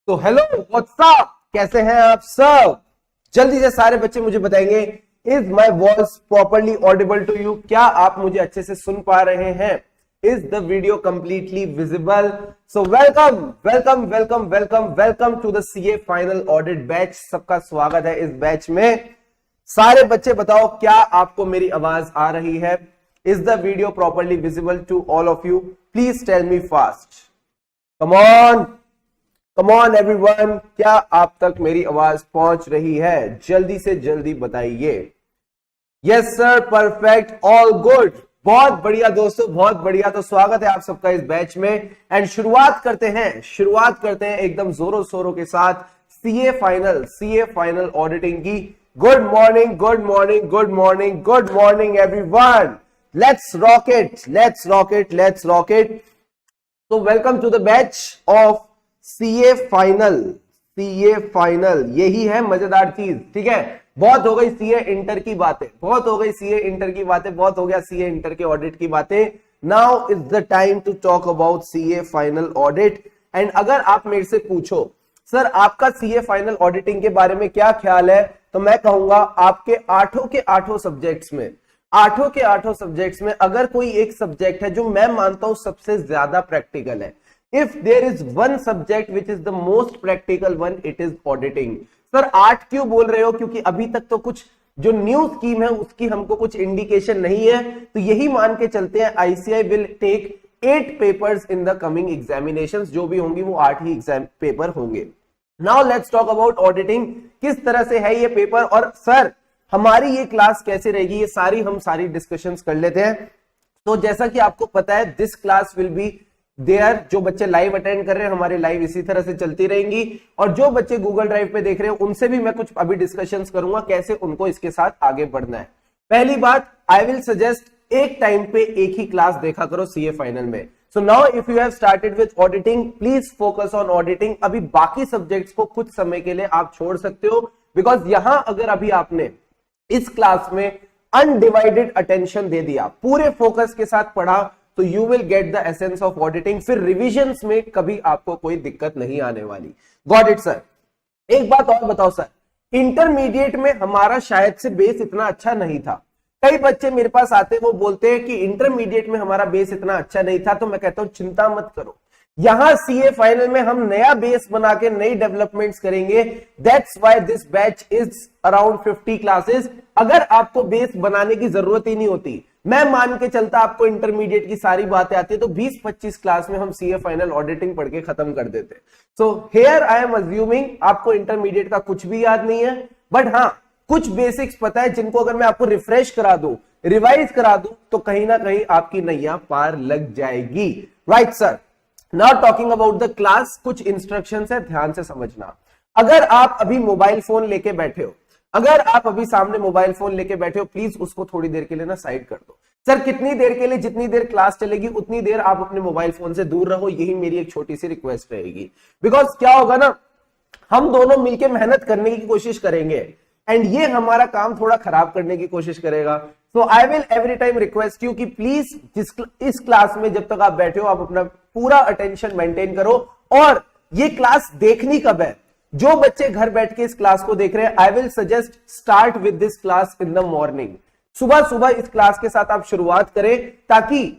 तो hello what's up, कैसे हैं आप सब। जल्दी से सारे बच्चे मुझे बताएंगे, is my voice properly audible to you? क्या आप मुझे अच्छे से सुन पा रहे हैं? Is the video completely visible? So welcome welcome welcome welcome welcome to the CA final audit batch. सबका स्वागत है इस बैच में। सारे बच्चे बताओ, क्या आपको मेरी आवाज आ रही है? Is the video properly visible to all of you? Please tell me fast. Come on come on everyone, क्या आप तक मेरी आवाज पहुंच रही है? जल्दी से जल्दी बताइए। Yes sir, perfect, all good, बहुत बढ़िया दोस्तों, बहुत बढ़िया। तो स्वागत है आप सबका इस बैच में एंड शुरुआत करते हैं एकदम जोरों शोरों के साथ सीए फाइनल ऑडिटिंग की। Good morning good morning good morning good morning everyone. Let's rock it let's rock it let's rock it. तो welcome to the batch of CA final. यही है मजेदार चीज, ठीक है। बहुत हो गई सीए इंटर की बातें, बहुत हो गई सीए इंटर की बातें, बहुत हो गया सीए इंटर के ऑडिट की बातें। Now is the time to talk about CA final audit. And अगर आप मेरे से पूछो सर आपका सीए फाइनल ऑडिटिंग के बारे में क्या ख्याल है, तो मैं कहूंगा आपके आठों के आठों सब्जेक्ट्स में अगर कोई एक सब्जेक्ट है जो मैं मानता हूं सबसे ज्यादा प्रैक्टिकल है, if there is one subject which is the most practical one, it is auditing। Sir 8 क्यों बोल रहे हो? क्योंकि अभी तक तो कुछ जो न्यू स्कीम है उसकी हमको कुछ इंडिकेशन नहीं है, तो यही मान के चलते हैं ICI will take 8 papers in the coming examinations. जो भी होंगी वो 8 ही एग्जाम पेपर होंगे। Now let's talk about auditing, किस तरह से है ये पेपर, और सर हमारी ये क्लास कैसे रहेगी, ये सारी डिस्कशंस कर लेते हैं। तो जैसा कि आपको पता है, this class will be there, जो बच्चे लाइव अटेंड कर रहे हैं हमारे लाइव इसी तरह से चलती रहेंगी, और जो बच्चे गूगल ड्राइव पे देख रहे हैं उनसे भी मैं कुछ अभी डिस्कशंस करूंगा कैसे उनको इसके साथ आगे बढ़ना है। पहली बात, आई विल सजेस्ट एक टाइम पे एक ही क्लास देखा करो सीए फाइनल में। So now if you have started with auditing, please focus on auditing. अभी बाकी सब्जेक्ट्स को कुछ समय के लिए आप छोड़ सकते हो, बिकॉज यहां अगर अभी आपने इस क्लास में अनडिवाइडेड अटेंशन दे दिया, पूरे फोकस के साथ पढ़ा, तो you will get the essence of auditing. फिर रिविजन्स में कभी आपको कोई दिक्कत नहीं आने वाली। Got it sir. एक बात और बताओ सर, इंटरमीडिएट में हमारा शायद से बेस इतना अच्छा नहीं था। कई बच्चे मेरे पास आते वो बोलते हैं कि इंटरमीडिएट में हमारा बेस इतना अच्छा नहीं था, तो मैं कहता हूं चिंता मत करो, यहां सीए फाइनल में हम नया बेस बना के नई डेवलपमेंट्स करेंगे। That's why this batch is around 50 classes. अगर आपको बेस बनाने की जरूरत ही नहीं होती, मैं मान के चलता आपको इंटरमीडिएट की सारी बातें आती है, तो 20-25 क्लास में हम सीए फाइनल ऑडिटिंग पढ़ के खत्म कर देते। So here I am assuming आपको इंटरमीडिएट का कुछ भी याद नहीं है, बट हाँ कुछ बेसिक्स पता है जिनको अगर मैं आपको रिफ्रेश करा दूं, रिवाइज करा दूं, तो कहीं ना कहीं आपकी नैया पार लग जाएगी। Right sir. Now talking about the class, कुछ इंस्ट्रक्शंस है, ध्यान से समझना। अगर आप अभी मोबाइल फोन लेके बैठे हो, अगर आप अभी सामने मोबाइल फोन लेके बैठे हो, प्लीज उसको थोड़ी देर के लिए ना साइड कर दो। सर कितनी देर के लिए? जितनी देर क्लास चलेगी उतनी देर आप अपने मोबाइल फोन से दूर रहो, यही मेरी एक छोटी सी रिक्वेस्ट रहेगी। बिकॉज क्या होगा ना, हम दोनों मिलकर मेहनत करने की कोशिश करेंगे एंड ये हमारा काम थोड़ा खराब करने की कोशिश करेगा। So I will every time request you कि प्लीज इस क्लास में जब तक आप बैठे हो, आप अपना पूरा अटेंशन मेंटेन करो। और ये क्लास देखनी कब है? जो बच्चे घर बैठ के इस क्लास को देख रहे हैं, I will suggest start with this class in the morning. सुबह सुबह इस क्लास के साथ आप शुरुआत करें, ताकि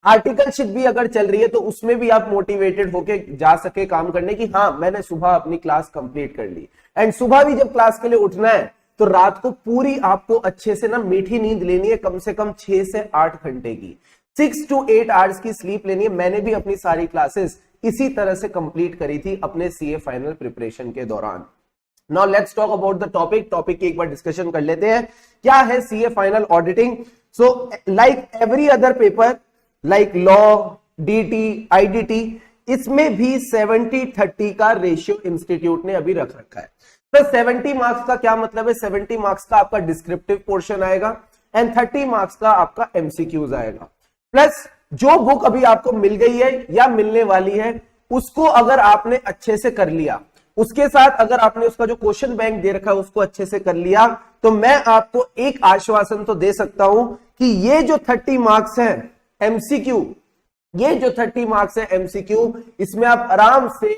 आर्टिकलशिप भी अगर चल रही है तो उसमें भी आप मोटिवेटेड होके जा सके काम करने की, हाँ मैंने सुबह अपनी क्लास कंप्लीट कर ली। एंड सुबह भी जब क्लास के लिए उठना है तो रात को पूरी आपको अच्छे से ना मीठी नींद लेनी है, कम से कम 6 से 8 घंटे की, 6 to 8 आवर्स की स्लीप लेनी है। मैंने भी अपनी सारी क्लासेस इसी तरह से कंप्लीट करी थी अपने सीए फाइनल प्रिपरेशन के दौरान। Now let's talk about the topic की एक बार डिस्कशन कर लेते हैं। क्या है CA final auditing? So like every other paper, like law, DT, IDT, इसमें भी 70-30 का रेशियो इंस्टीट्यूट ने अभी रख रखा है। तो 70 मार्क्स का क्या मतलब है? 70 मार्क्स का आपका डिस्क्रिप्टिव पोर्शन आएगा एंड 30 मार्क्स का आपका एमसीक्यूज आएगा। प्लस जो बुक अभी आपको मिल गई है या मिलने वाली है, उसको अगर आपने अच्छे से कर लिया, उसके साथ अगर आपने उसका जो क्वेश्चन बैंक दे रखा है उसको अच्छे से कर लिया, तो मैं आपको एक आश्वासन तो दे सकता हूं कि ये जो 30 मार्क्स है एमसीक्यू, ये जो 30 मार्क्स है एमसीक्यू, इसमें आप आराम से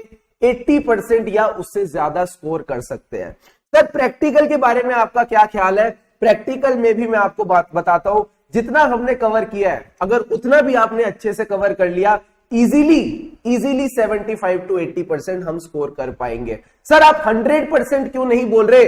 80% या उससे ज्यादा स्कोर कर सकते हैं। सर प्रैक्टिकल के बारे में आपका क्या ख्याल है? प्रैक्टिकल में भी मैं आपको बात बताता हूं, जितना हमने कवर किया है अगर उतना भी आपने अच्छे से कवर कर लिया, इजीली 75 to 80% हम स्कोर कर पाएंगे। सर आप 100% क्यों नहीं बोल रहे?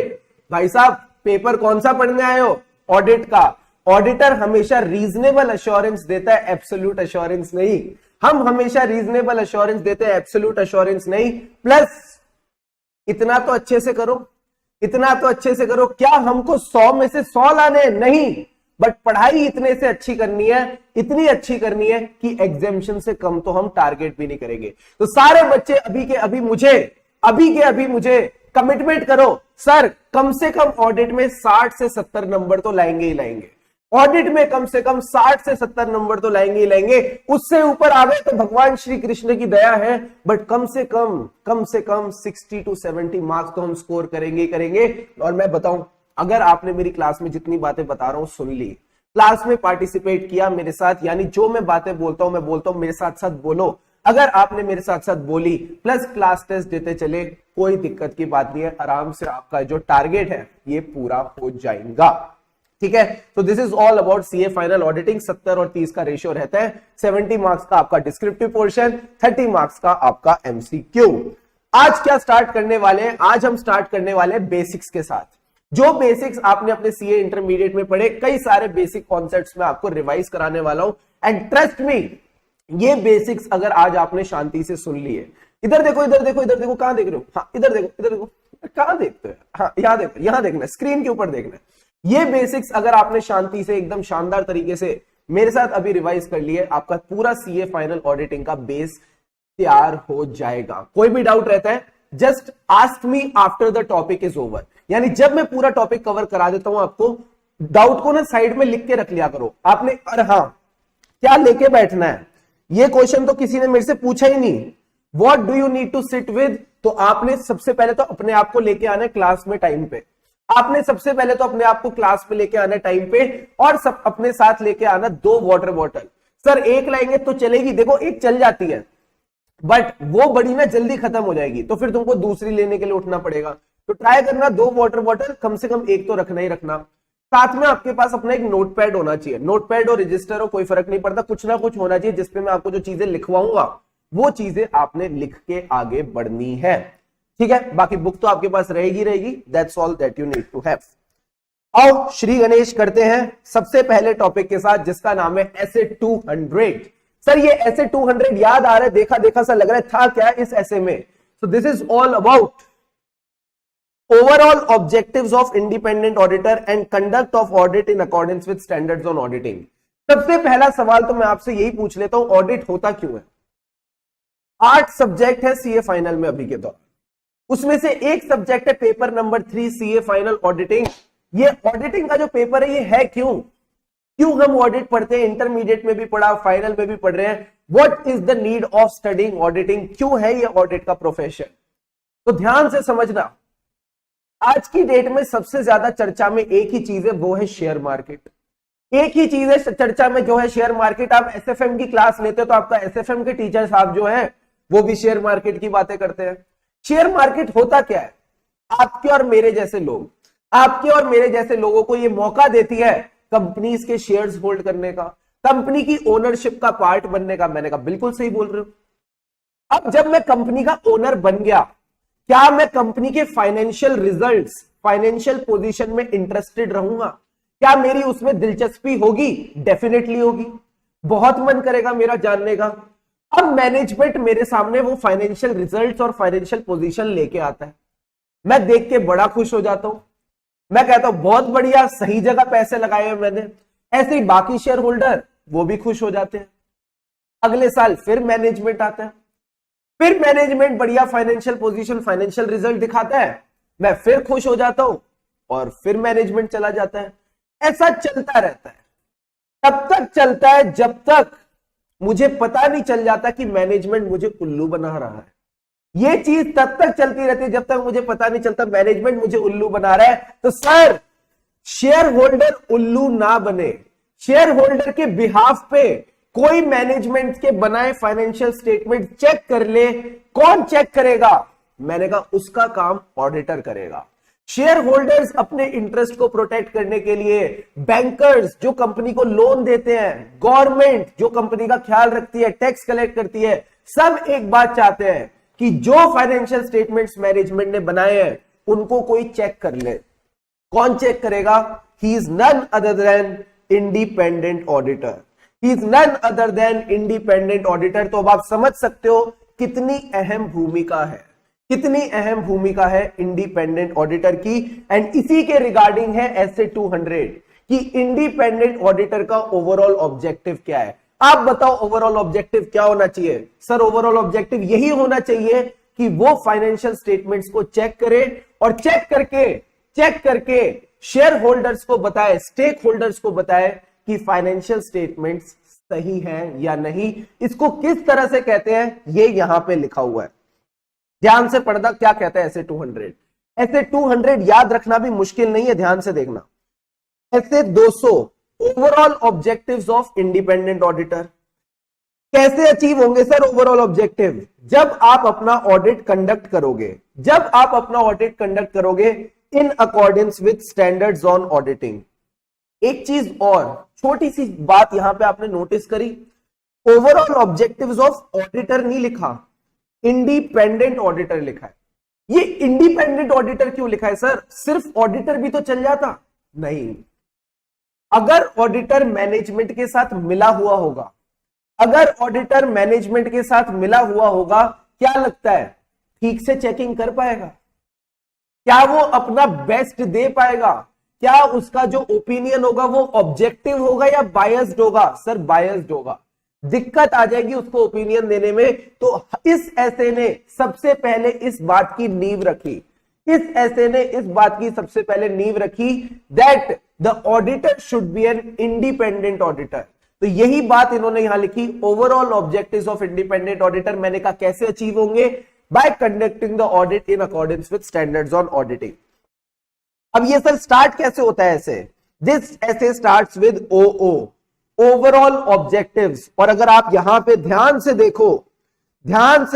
भाई साहब पेपर कौन सा पढ़ने आए हो? ऑडिट का। ऑडिटर हमेशा रीजनेबल अश्योरेंस देता है, एब्सोल्यूट अश्योरेंस नहीं। हम हमेशा रीजनेबल अश्योरेंस देते हैं, एब्सोल्यूट अश्योरेंस नहीं। प्लस इतना तो अच्छे से करो, इतना तो अच्छे से करो। क्या हमको 100 में से 100 लाने? नहीं, बट पढ़ाई इतने से अच्छी करनी है, इतनी अच्छी करनी है कि एग्जामिनेशन से कम तो हम टारगेट भी नहीं करेंगे। तो सारे बच्चे अभी के अभी मुझे कमिटमेंट करो, सर कम से कम ऑडिट में 60 से 70 नंबर तो लाएंगे ही लाएंगे। ऑडिट में कम से कम 60 से 70 नंबर तो लाएंगे ही लाएंगे। उससे ऊपर आ गए तो भगवान श्री कृष्ण की दया है, बट कम से कम 60 to 70 मार्क्स तो हम स्कोर करेंगे ही करेंगे। और मैं बताऊं, अगर आपने मेरी क्लास में जितनी बातें बता रहा हूं सुन ली, क्लास में पार्टिसिपेट किया मेरे साथ, यानी जो मैं बातें बोलता हूं मैं बोलता हूं, मेरे साथ साथ बोलो। अगर आपने मेरे साथ साथ बोली प्लस क्लास टेस्ट देते चले, कोई दिक्कत की बात नहीं है, आराम से आपका जो टारगेट है ये पूरा हो जाएगा। ठीक है, तो this is all about CA final auditing. 70 और 30 का रेशियो रहता है। 70 मार्क्स का आपका डिस्क्रिप्टिव पोर्शन, 30 मार्क्स का आपका एमसीक्यू। आज क्या स्टार्ट करने वाले हैं? आज हम स्टार्ट करने वाले हैं बेसिक्स के साथ। जो बेसिक्स आपने अपने सीए इंटरमीडिएट में पढ़े, कई सारे बेसिक कॉन्सेप्ट्स में आपको रिवाइज कराने वाला हूं। एंड ट्रस्ट मी, ये बेसिक्स अगर आज आपने शांति से सुन लिए, इधर देखो इधर देखो इधर देखो, कहां देख रहे हो? हाँ इधर देखो इधर देखो, कहां देखते हो? हाँ यहां देखो, यहां देखना, स्क्रीन के ऊपर देखना। ये बेसिक्स अगर आपने शांति से एकदम शानदार तरीके से मेरे साथ अभी रिवाइज कर लिए, आपका पूरा सीए फाइनल ऑडिटिंग का बेस तैयार हो जाएगा। कोई भी डाउट रहता है just ask me after the topic is over, यानी जब मैं पूरा टॉपिक कवर करा देता हूं आपको, डाउट को ना साइड में लिख के रख लिया करो आपने। अरे हाँ, क्या लेके बैठना है? ये क्वेश्चन तो किसी ने मेरे से पूछा ही नहीं। What do you need to sit with? तो आपने सबसे पहले तो अपने आप को लेके आना है क्लास में टाइम पे। आपने सबसे पहले तो अपने आप को क्लास पे लेके आना टाइम पे, और सब अपने साथ लेके आना 2 वाटर बॉटल। सर एक लाएंगे तो चलेगी, देखो एक चल जाती है, बट वो बड़ी ना जल्दी खत्म हो जाएगी, तो फिर तुमको दूसरी लेने के लिए उठना पड़ेगा। तो ट्राई करना 2 वाटर बॉटल कम से कम एक तो रखना ही रखना। साथ में आपके पास अपना एक नोटपैड होना चाहिए। नोटपैड और रजिस्टर हो, कोई फर्क नहीं पड़ता, कुछ ना कुछ होना चाहिए जिसपे मैं आपको जो चीजें लिखवाऊंगा वो चीजें आपने लिख के आगे बढ़नी है। ठीक है, बाकी बुक तो आपके पास रहेगी। That's all that you need to have. आओ श्री गणेश करते हैं सबसे पहले टॉपिक के साथ, जिसका नाम है ऐसे 200। सर ये ऐसे 200 याद आ रहा है, देखा देखा सा लग रहा है, था क्या इस ऐसे में? सो this is all about overall objectives of independent auditor and conduct of audit in accordance with standards on auditing. सबसे पहला सवाल तो मैं आपसे यही पूछ लेता हूं, ऑडिट होता क्यों है? 8 सब्जेक्ट है सीए फाइनल में अभी के दौरान, उसमें से एक सब्जेक्ट है paper number 3 CA final auditing. ये ऑडिटिंग का जो पेपर है ये है क्यों हम ऑडिट पढ़ते हैं? इंटरमीडिएट में भी पढ़ा, फाइनल में भी पढ़ रहे हैं। What is the need of studying auditing? क्यों है ये ऑडिट का प्रोफेशन? तो ध्यान से समझना, आज की डेट में सबसे ज्यादा चर्चा में एक ही चीज है, वो है शेयर मार्केट। एक ही चीज है चर्चा में, जो है शेयर मार्केट। आप एसएफएम की क्लास लेते हो तो आपका एसएफएम के टीचर साहब जो है वो भी शेयर मार्केट की बातें करते हैं। शेयर मार्केट होता क्या है? आपके और मेरे जैसे लोगों को ये मौका देती है कंपनीज के शेयर्स होल्ड करने का, कंपनी की ओनरशिप का पार्ट बनने का। मैंने कहा बिल्कुल सही बोल रहे हो। अब जब मैं कंपनी का ओनर बन गया, क्या मैं कंपनी के फाइनेंशियल रिजल्ट्स, फाइनेंशियल पोजीशन में इंटरेस्टेड रहूंगा? क्या मेरी उसमें दिलचस्पी होगी? डेफिनेटली होगी, बहुत मन करेगा मेरा जानने का। अब मैनेजमेंट मेरे सामने वो फाइनेंशियल रिजल्ट्स और फाइनेंशियल पोजीशन लेके आता है, मैं देख के बड़ा खुश हो जाता हूं। मैं कहता हूं बहुत बढ़िया, सही जगह पैसे लगाए हैं मैंने। ऐसे ही बाकी शेयर होल्डर वो भी खुश हो जाते हैं। अगले साल फिर मैनेजमेंट आता है, फिर मैनेजमेंट बढ़िया फाइनेंशियल पोजीशन, फाइनेंशियल रिजल्ट दिखाता है, मैं फिर खुश हो जाता हूं, और फिर मैनेजमेंट चला जाता है। ऐसा चलता रहता है। तब तक चलता है जब तक मुझे पता नहीं चल जाता कि मैनेजमेंट मुझे उल्लू बना रहा है। ये चीज तब तक चलती रहती है जब तक मुझे पता नहीं चलता मैनेजमेंट मुझे उल्लू बना रहा है। तो सर शेयर होल्डर उल्लू ना बने, शेयर होल्डर के बिहाफ पे कोई मैनेजमेंट के बनाए फाइनेंशियल स्टेटमेंट चेक कर ले, कौन चेक करेगा? मैंने कहा उसका काम ऑडिटर करेगा। शेयर होल्डर्स अपने इंटरेस्ट को प्रोटेक्ट करने के लिए, बैंकर्स जो कंपनी को लोन देते हैं, गवर्नमेंट जो कंपनी का ख्याल रखती है, टैक्स कलेक्ट करती है, सब एक बात चाहते हैं कि जो फाइनेंशियल स्टेटमेंट्स मैनेजमेंट ने बनाए हैं उनको कोई चेक कर ले। कौन चेक करेगा? He is none other than independent auditor. He is none other than independent auditor. तो अब आप समझ सकते हो कितनी अहम भूमिका है, कितनी अहम भूमिका है इंडिपेंडेंट ऑडिटर की। एंड इसी के रिगार्डिंग है एसए 200 कि इंडिपेंडेंट ऑडिटर का ओवरऑल ऑब्जेक्टिव क्या है। आप बताओ ओवरऑल ऑब्जेक्टिव क्या होना चाहिए? सर ओवरऑल ऑब्जेक्टिव यही होना चाहिए कि वो फाइनेंशियल स्टेटमेंट्स को चेक करे और चेक करके शेयर होल्डर्स को बताए, स्टेक होल्डर्स को बताए कि फाइनेंशियल स्टेटमेंट्स सही हैं या नहीं। इसको किस तरह से कहते हैं ये यहां पे लिखा हुआ है, ध्यान से पढ़ना क्या कहता है एसए 200। एसए 200 याद रखना भी मुश्किल नहीं है, ध्यान से देखना। SA 200 overall objectives of independent auditor. कैसे अचीव होंगे सर ओवरऑल ऑब्जेक्टिव? जब आप अपना ऑडिट कंडक्ट करोगे, जब आप अपना ऑडिट कंडक्ट करोगे in accordance with standards on auditing. एक चीज और छोटी सी बात यहां पे आपने नोटिस करी, ओवरऑल ऑब्जेक्टिव्स ऑफ ऑडिटर नहीं लिखा, इंडिपेंडेंट ऑडिटर लिखा है। ये इंडिपेंडेंट ऑडिटर क्यों लिखा है सर? सिर्फ ऑडिटर भी तो चल जाता? नहीं, अगर ऑडिटर मैनेजमेंट के साथ मिला हुआ होगा, अगर ऑडिटर मैनेजमेंट के साथ मिला हुआ होगा, क्या लगता है ठीक से चेकिंग कर पाएगा? क्या वो अपना बेस्ट दे पाएगा? क्या उसका जो ओपिनियन होगा वो ऑब्जेक्टिव होगा या बायस्ड होगा? सर बायस्ड होगा, दिक्कत आ जाएगी उसको ओपिनियन देने में। तो इस एसे ने सबसे पहले इस बात की नींव रखी, इस एसे ने इस बात की सबसे पहले नींव रखी that the auditor should be an independent auditor. तो यही बात इन्होंने यहां लिखी, overall objectives of independent auditor. मैंने कहा कैसे अचीव होंगे? Bye conducting the audit in accordance with standards on auditing. अब ये सर स्टार्ट कैसे होता है ऐसे? दिस ऐसे starts with O O, overall objectives. और अगर आप यहां पे ध्यान से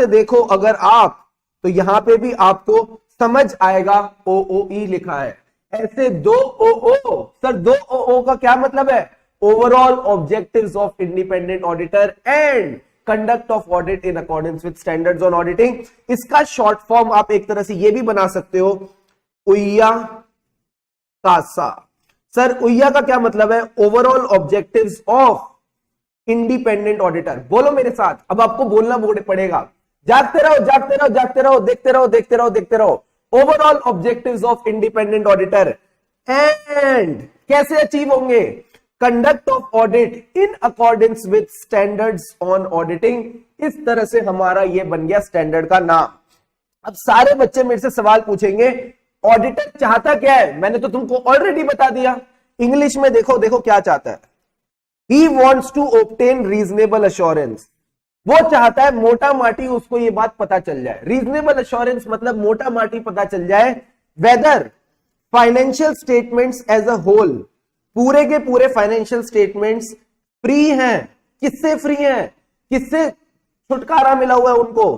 देखो अगर आप, तो यहां पे भी आपको समझ आएगा ओओई लिखा है। ऐसे दो ओओ, सर दो ओओ का क्या मतलब है? Overall objectives of independent auditor and conduct of audit in accordance with standards on auditing. इसका शॉर्ट फॉर्म आप एक तरह से ये भी बना सकते हो, उइया कासा। सर उइया का क्या मतलब है? Overall objectives of independent auditor. बोलो मेरे साथ, अब आपको बोलना पड़ेगा। जागते रहो, देखते रहो। Overall objectives of independent auditor and कैसे अचीव होंगे? Conduct of audit in accordance with standards on auditing. इस तरह से हमारा ये बन गया स्टैंडर्ड का नाम। अब सारे बच्चे मेरे से सवाल पूछेंगे, ऑडिटर चाहता क्या है? मैंने तो तुमको ऑलरेडी बता दिया। इंग्लिश में देखो क्या चाहता है। He wants to obtain reasonable assurance। वो चाहता है मोटा माटी उसको ये बात पता चल जाए। रीजनेबल अश्योरेंस मतलब मोटा माटी पता चल जाए whether financial statements as a whole, पूरे के पूरे फाइनेंशियल स्टेटमेंट्स फ्री हैं। किससे फ्री हैं? किससे छुटकारा मिला हुआ है उनको?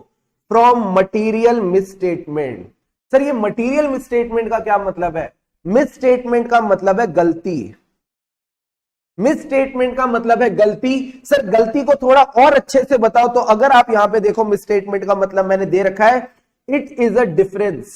From material misstatement. सर ये मटीरियल मिसस्टेटमेंट का क्या मतलब है? मिसस्टेटमेंट का मतलब है गलती। मिसस्टेटमेंट का मतलब है गलती। सर गलती को थोड़ा और अच्छे से बताओ तो अगर आप यहां पे देखो, मिसस्टेटमेंट का मतलब मैंने दे रखा है, इट इज अ डिफरेंस।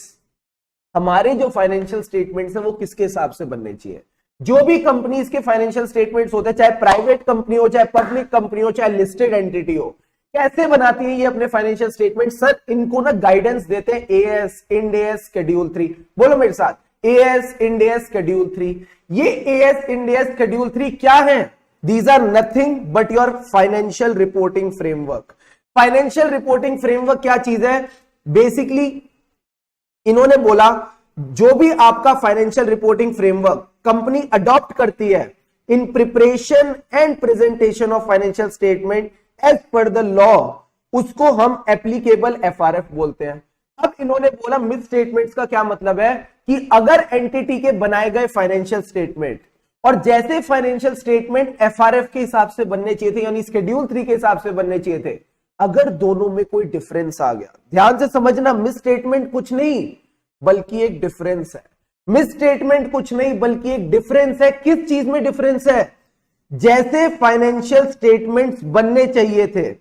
हमारे जो फाइनेंशियल स्टेटमेंट्स हैं वो किसके हिसाब से बनने चाहिए? जो भी कंपनीज के फाइनेंशियल स्टेटमेंट्स होते हैं, चाहे प्राइवेट कंपनी हो, चाहे पब्लिक कंपनी हो, चाहे लिस्टेड एंटिटी हो, कैसे बनाती है ये अपने फाइनेंशियल स्टेटमेंट? सर इनको ना गाइडेंस देते हैं एएस, इंड एएस शेड्यूल 3। बोलो मेरे साथ, एएस, इंड एएस शेड्यूल 3। ये एएस, इंड एएस शेड्यूल 3 क्या है? These are nothing but your financial reporting framework. Financial reporting framework क्या चीज है? बेसिकली इन्होंने बोला जो भी आपका financial reporting framework company adopt करती है in preparation and presentation of financial statement as per the law, उसको हम एप्लीकेबल एफआरएफ बोलते हैं। अब इन्होंने बोला मिस स्टेटमेंट्स का क्या मतलब है कि अगर एंटिटी के बनाए गए फाइनेंशियल स्टेटमेंट और जैसे फाइनेंशियल स्टेटमेंट एफआरएफ के हिसाब से बनने चाहिए थे, यानी शेड्यूल 3 के हिसाब से बनने चाहिए थे, अगर दोनों में कोई डिफरेंस आ गया, ध्यान से समझना, मिस स्टेटमेंट कुछ नहीं बल्कि एक डिफरेंस है। मिस स्टेटमेंट कुछ नहीं बल्कि एक डिफरेंस है। किस चीज में डिफरेंस है? जैसे फाइनेंशियल स्टेटमेंट्स बनने चाहिए थे,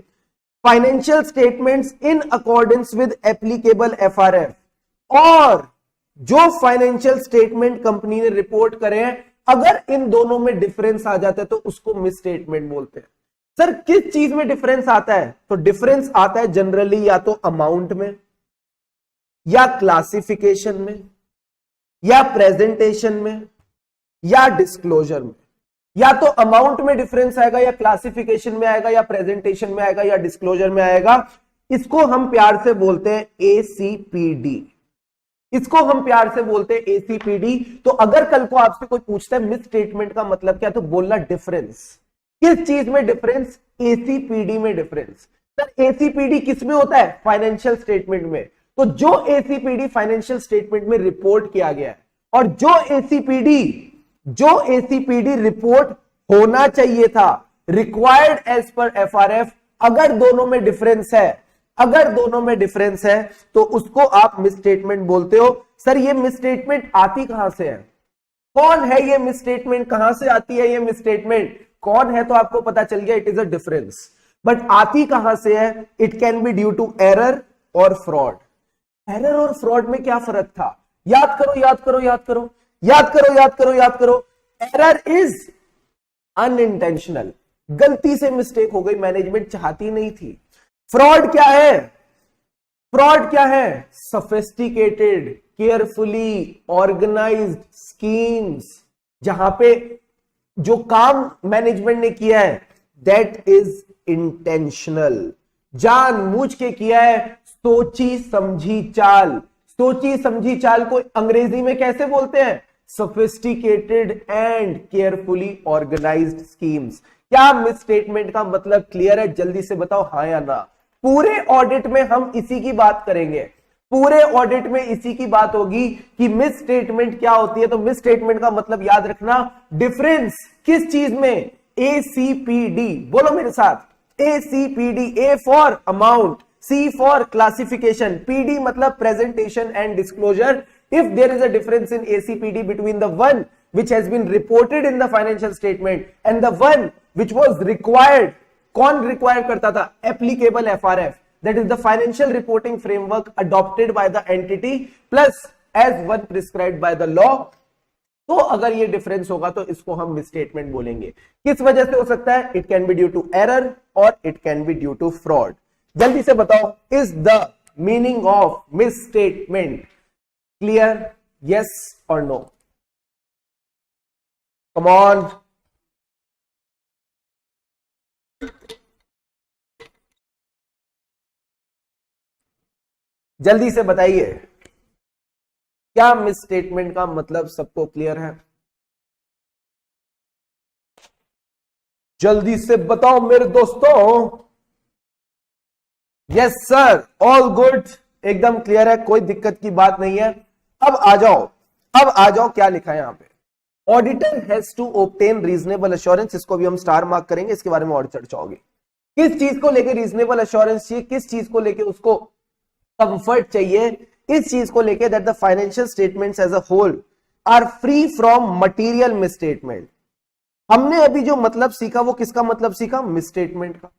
financial statements in accordance with applicable FRF, और जो फाइनेंशियल स्टेटमेंट कंपनी ने रिपोर्ट करे हैं, अगर इन दोनों में डिफरेंस आ जाता है तो उसको मिस स्टेटमेंट बोलते हैं। सर किस चीज में डिफरेंस आता है? तो डिफरेंस आता है जनरली या तो अमाउंट में, या क्लासिफिकेशन में, या प्रेजेंटेशन में, या डिस्क्लोजर में। या तो अमाउंट में डिफरेंस आएगा, या क्लासिफिकेशन में आएगा, या प्रेजेंटेशन में आएगा, या डिस्क्लोजर में आएगा। इसको हम प्यार से बोलते हैं एसीपीडी। इसको हम प्यार से बोलते हैं एसीपीडी। तो अगर कल को आपसे कोई पूछता है मिस स्टेटमेंट का मतलब क्या, तो बोलना डिफरेंस। किस चीज में डिफरेंस? एसीपीडी में डिफरेंस। सर एसीपीडी किस में होता है? फाइनेंशियल स्टेटमेंट में। तो जो एसीपीडी फाइनेंशियल स्टेटमेंट में रिपोर्ट किया गया है, और जो एसीपीडी रिपोर्ट होना चाहिए था, रिक्वायर्ड एज पर एफआरएफ, अगर दोनों में डिफरेंस है, तो उसको आप मिस स्टेटमेंट बोलते हो। सर ये मिस स्टेटमेंट आती कहां से है? कौन है ये मिस स्टेटमेंट? कहां से आती है ये मिस स्टेटमेंट? कौन है? तो आपको पता चल गया, it is a difference. But आती कहां से है? It can be due to error और फ्रॉड। एरर और फ्रॉड में क्या फर्क था? याद करो। एरर इज अनइंटेंशनल, गलती से मिस्टेक हो गई, मैनेजमेंट चाहती नहीं थी। फ्रॉड क्या है? सोफिस्टिकेटेड, केयरफुली ऑर्गेनाइज्ड स्कीम्स, जहां पे जो काम मैनेजमेंट ने किया है दैट इज इंटेंशनल, जानबूझ के किया है, सोची समझी चाल। सोची समझी चाल को अंग्रेजी में कैसे बोलते हैं? Sophisticated and carefully organised schemes. क्या मिस स्टेटमेंट का मतलब क्लियर है? जल्दी से बताओ हाँ या ना। पूरे ऑडिट में हम इसी की बात करेंगे, पूरे ऑडिट में इसी की बात होगी कि मिस स्टेटमेंट क्या होती है। तो मिस स्टेटमेंट का मतलब याद रखना, डिफरेंस किस चीज में? एसीपीडी। बोलो मेरे साथ, ACPD. A for amount, C for classification, PD मतलब presentation and disclosure. If there is a difference in ACPD between the one which has been reported in the financial statement and the one which was required, कौन require करता था? Applicable FRF, that is the financial reporting framework adopted by the entity plus as one prescribed by the law. तो अगर ये difference होगा तो इसको हम मिसस्टेटमेंट बोलेंगे। किस वजह से हो सकता है? It can be due to error और it can be due to fraud. जल्दी से बताओ, is the meaning of misstatement clear? Yes or no? Come on. जल्दी से बताइए, क्या मिस स्टेटमेंट का मतलब सबको क्लियर है? जल्दी से बताओ मेरे दोस्तों। यस सर, ऑल गुड, एकदम क्लियर है, कोई दिक्कत की बात नहीं है। अब आ जाओ क्या लिखा है यहां पे? Auditor has to obtain reasonable assurance. इसको भी हम स्टार मार्क करेंगे, इसके बारे में और चर्चा होगी। किस चीज को लेके रीजनेबल एश्योरेंस चाहिए? किस चीज को लेके उसको कंफर्ट चाहिए? इस चीज को लेके that the financial statements as a whole are free from material misstatement. हमने अभी जो मतलब सीखा वो किसका मतलब सीखा? मिसस्टेटमेंट का।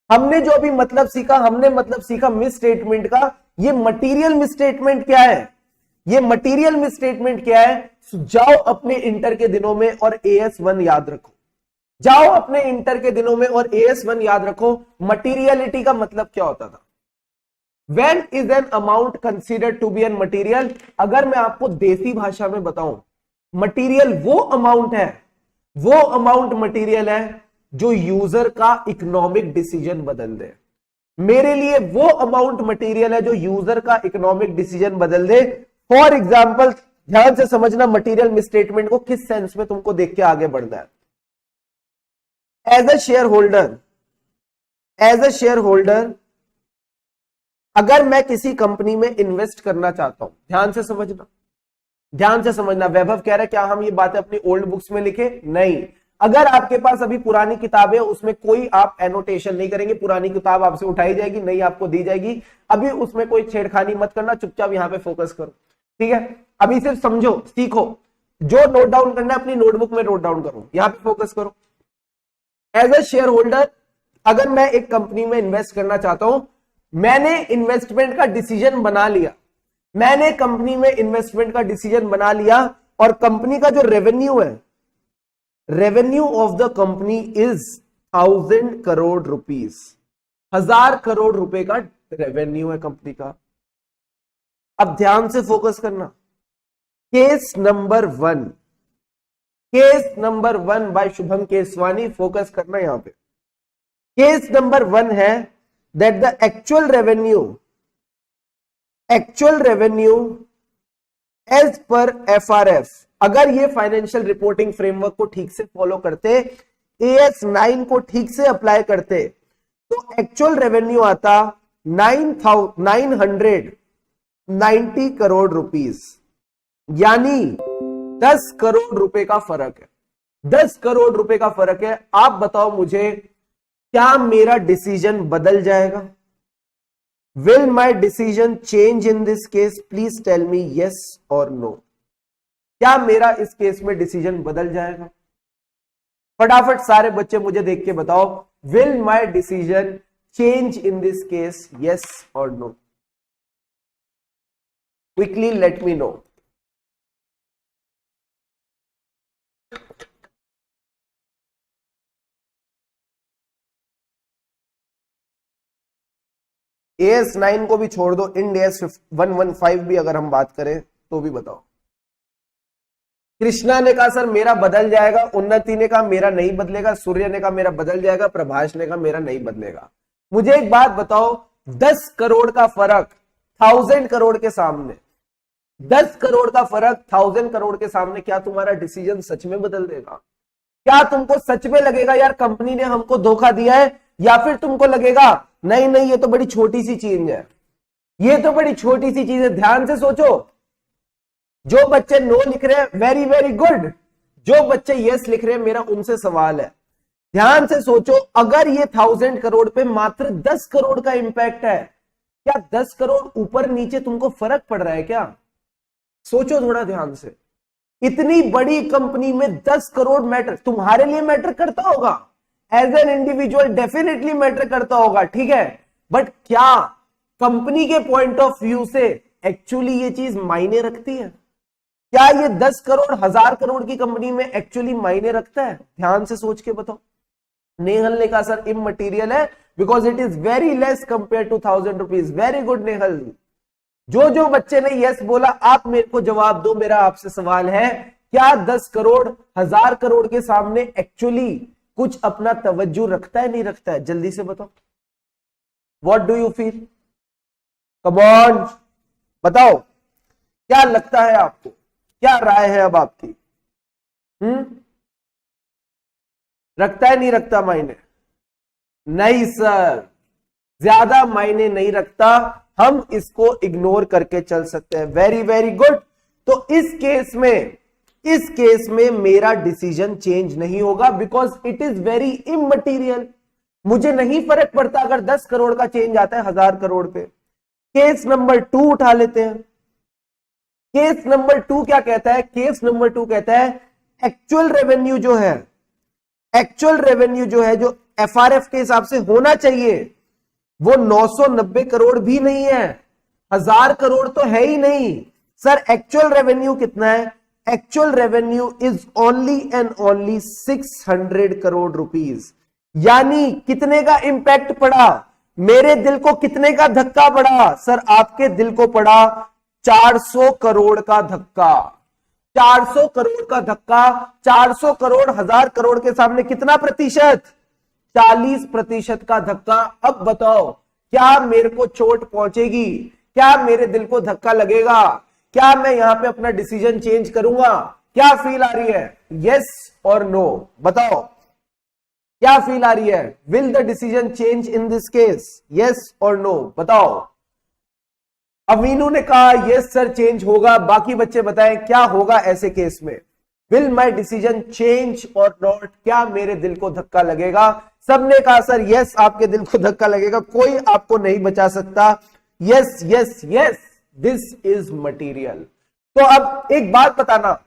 हमने जो अभी मतलब सीखा मिस स्टेटमेंट का। ये मटीरियल मिसस्टेटमेंट क्या है? जाओ अपने इंटर के दिनों में और AS1 याद रखो। मटीरियलिटी का मतलब क्या होता था? When is an amount considered to be an material? अगर मैं आपको देसी भाषा में बताऊं, मटीरियल वो अमाउंट मटीरियल है जो यूजर का इकोनॉमिक डिसीजन बदल दे। मेरे लिए वो अमाउंट मटीरियल है जो यूजर का इकोनॉमिक डिसीजन बदल दे। फॉर एग्जाम्पल, ध्यान से समझना मटीरियल मिसस्टेटमेंट को किस सेंस में तुमको देख के आगे बढ़ना है। एज अ शेयर होल्डर अगर मैं किसी कंपनी में इन्वेस्ट करना चाहता हूं, ध्यान से समझना, ध्यान से समझना। वैभव कह रहा है क्या हम ये बातें अपनी ओल्ड बुक्स में लिखे? नहीं। अगर आपके पास अभी पुरानी किताबें उसमें कोई आप एनोटेशन नहीं करेंगे, पुरानी किताब आपसे उठाई जाएगी, नई आपको दी जाएगी, अभी उसमें कोई छेड़खानी मत करना, चुपचाप यहां पे फोकस करो, ठीक है? अभी सिर्फ समझो, सीखो, जो नोट डाउन करना है अपनी नोटबुक में नोट डाउन करो, यहां पे फोकस करो। एज ए शेयर होल्डर अगर मैं एक कंपनी में इन्वेस्ट करना चाहता हूं, मैंने इन्वेस्टमेंट का डिसीजन बना लिया, मैंने कंपनी में इन्वेस्टमेंट का डिसीजन बना लिया, और कंपनी का जो रेवेन्यू है, revenue of the company is 1000 crore rupees, 1000 crore रुपए का रेवेन्यू है कंपनी का। अब ध्यान से फोकस करना। Case number 1, case number 1 by Shubham Keswani, focus करना यहां पे। केस नंबर 1 है that the actual revenue as per FRF, अगर ये फाइनेंशियल रिपोर्टिंग फ्रेमवर्क को ठीक से फॉलो करते, AS 9 को ठीक से अप्लाई करते, तो एक्चुअल रेवेन्यू आता 990 करोड़ रुपीस, यानी 10 करोड़ रुपए का फर्क है, 10 करोड़ रुपए का फर्क है। आप बताओ मुझे, क्या मेरा डिसीजन बदल जाएगा? Will my decision change in this case? Please tell me yes और नो। क्या मेरा इस केस में डिसीजन बदल जाएगा? फटाफट सारे बच्चे मुझे देख के बताओ, will my decision change in this case, yes और no? Quickly let me know. AS 9 को भी छोड़ दो, इंड AS 115 भी अगर हम बात करें तो भी बताओ। कृष्णा ने कहा सर मेरा बदल जाएगा, उन्नति ने कहा मेरा नहीं बदलेगा, सूर्य ने कहा मेरा बदल जाएगा, प्रभाष ने कहा मेरा नहीं बदलेगा। मुझे एक बात बताओ, 10 करोड़ का फर्क 1000 करोड़ के सामने, 10 करोड़ का फर्क 1000 करोड़ के सामने, क्या तुम्हारा डिसीजन सच में बदल देगा? क्या तुमको सच में लगेगा यार कंपनी ने हमको धोखा दिया है, या फिर तुमको लगेगा नहीं नहीं ये तो बड़ी छोटी सी चीज है, ये तो बड़ी छोटी सी चीज है? ध्यान से सोचो। जो बच्चे नो लिख रहे हैं वेरी वेरी गुड, जो बच्चे यस लिख रहे हैं मेरा उनसे सवाल है, ध्यान से सोचो। अगर ये 1000 करोड़ पे मात्र 10 करोड़ का इंपैक्ट है, क्या 10 करोड़ ऊपर नीचे तुमको फर्क पड़ रहा है क्या? सोचो थोड़ा ध्यान से। इतनी बड़ी कंपनी में 10 करोड़ मैटर तुम्हारे लिए मैटर करता होगा, as an individual definitely matter करता होगा, ठीक है, बट क्या कंपनी के पॉइंट ऑफ व्यू से एक्चुअली ये चीज मायने रखती है? क्या ये 10 करोड़ 1000 करोड़ की कंपनी में एक्चुअली मायने रखता है? ध्यान से सोच के बताओ। नेहल ने कहा सर इमटेरियल है because it is very less compare to 1000 rupees. Very good Nehal. जो बच्चे ने यस बोला आप मेरे को जवाब दो। मेरा आपसे सवाल है, क्या 10 करोड़ 1000 करोड़ के सामने एक्चुअली कुछ अपना तवज्जो रखता है, नहीं रखता है? जल्दी से बताओ। What do you feel? Come on बताओ, क्या लगता है आपको? क्या राय है अब आपकी? रखता है नहीं रखता मायने? नहीं सर, ज्यादा मायने नहीं रखता, हम इसको इग्नोर करके चल सकते हैं। Very very good. तो इस केस में मेरा डिसीजन चेंज नहीं होगा because it is very immaterial. मुझे नहीं फर्क पड़ता अगर 10 करोड़ का चेंज आता है 1000 करोड़ पे। केस नंबर 2 उठा लेते हैं। केस नंबर 2 क्या कहता है? केस नंबर 2 कहता है एक्चुअल रेवेन्यू जो है जो एफआरएफ के हिसाब से होना चाहिए वो 990 करोड़ भी नहीं है, 1000 करोड़ तो है ही नहीं। सर एक्चुअल रेवेन्यू कितना है? Actual revenue is only and only 600 crore rupees. यानी कितने का इंपैक्ट पड़ा? मेरे दिल को कितने का धक्का पड़ा? सर आपके दिल को पड़ा 400 करोड़ का धक्का। 400 करोड़ का धक्का। 400 करोड़ 1000 करोड़ के सामने कितना प्रतिशत? 40% का धक्का। अब बताओ, क्या मेरे को चोट पहुंचेगी? क्या मेरे दिल को धक्का लगेगा? क्या मैं यहां पे अपना डिसीजन चेंज करूंगा? क्या फील आ रही है? यस और नो बताओ, क्या फील आ रही है? Will the decision change in this case? Yes और नो बताओ। अमीनू ने कहा यस सर चेंज होगा, बाकी बच्चे बताएं क्या होगा ऐसे केस में। विल माई डिसीजन चेंज और नॉट, क्या मेरे दिल को धक्का लगेगा? सबने कहा सर यस आपके दिल को धक्का लगेगा, कोई आपको नहीं बचा सकता। Yes yes yes, this is material. तो अब एक बात बताना,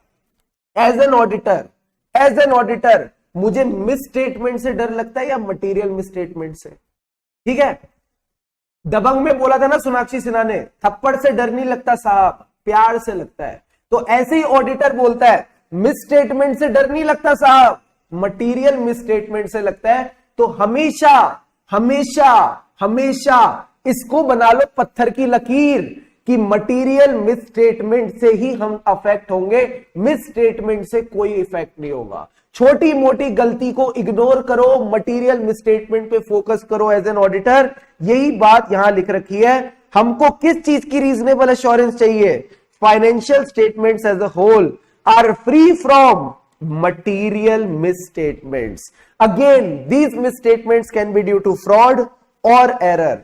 एज एन ऑडिटर मुझे मिस स्टेटमेंट से डर लगता है या मटीरियल मिस स्टेटमेंट से? ठीक है, दबंग में बोला था ना सोनाक्षी सिन्हा ने, थप्पड़ से डर नहीं लगता साहब, प्यार से लगता है। तो ऐसे ही ऑडिटर बोलता है मिस स्टेटमेंट से डर नहीं लगता साहब, मटीरियल मिस स्टेटमेंट से लगता है। तो हमेशा हमेशा हमेशा इसको बना लो पत्थर की लकीर कि मटीरियल मिस स्टेटमेंट से ही हम अफेक्ट होंगे, मिस स्टेटमेंट से कोई इफेक्ट नहीं होगा। छोटी मोटी गलती को इग्नोर करो, मटीरियल मिस स्टेटमेंट पे फोकस करो एज एन ऑडिटर। यही बात यहां लिख रखी है। हमको किस चीज की रीजनेबल एश्योरेंस चाहिए? Financial statements as a whole are free from material misstatements. Again, these misstatements can be due to fraud or error.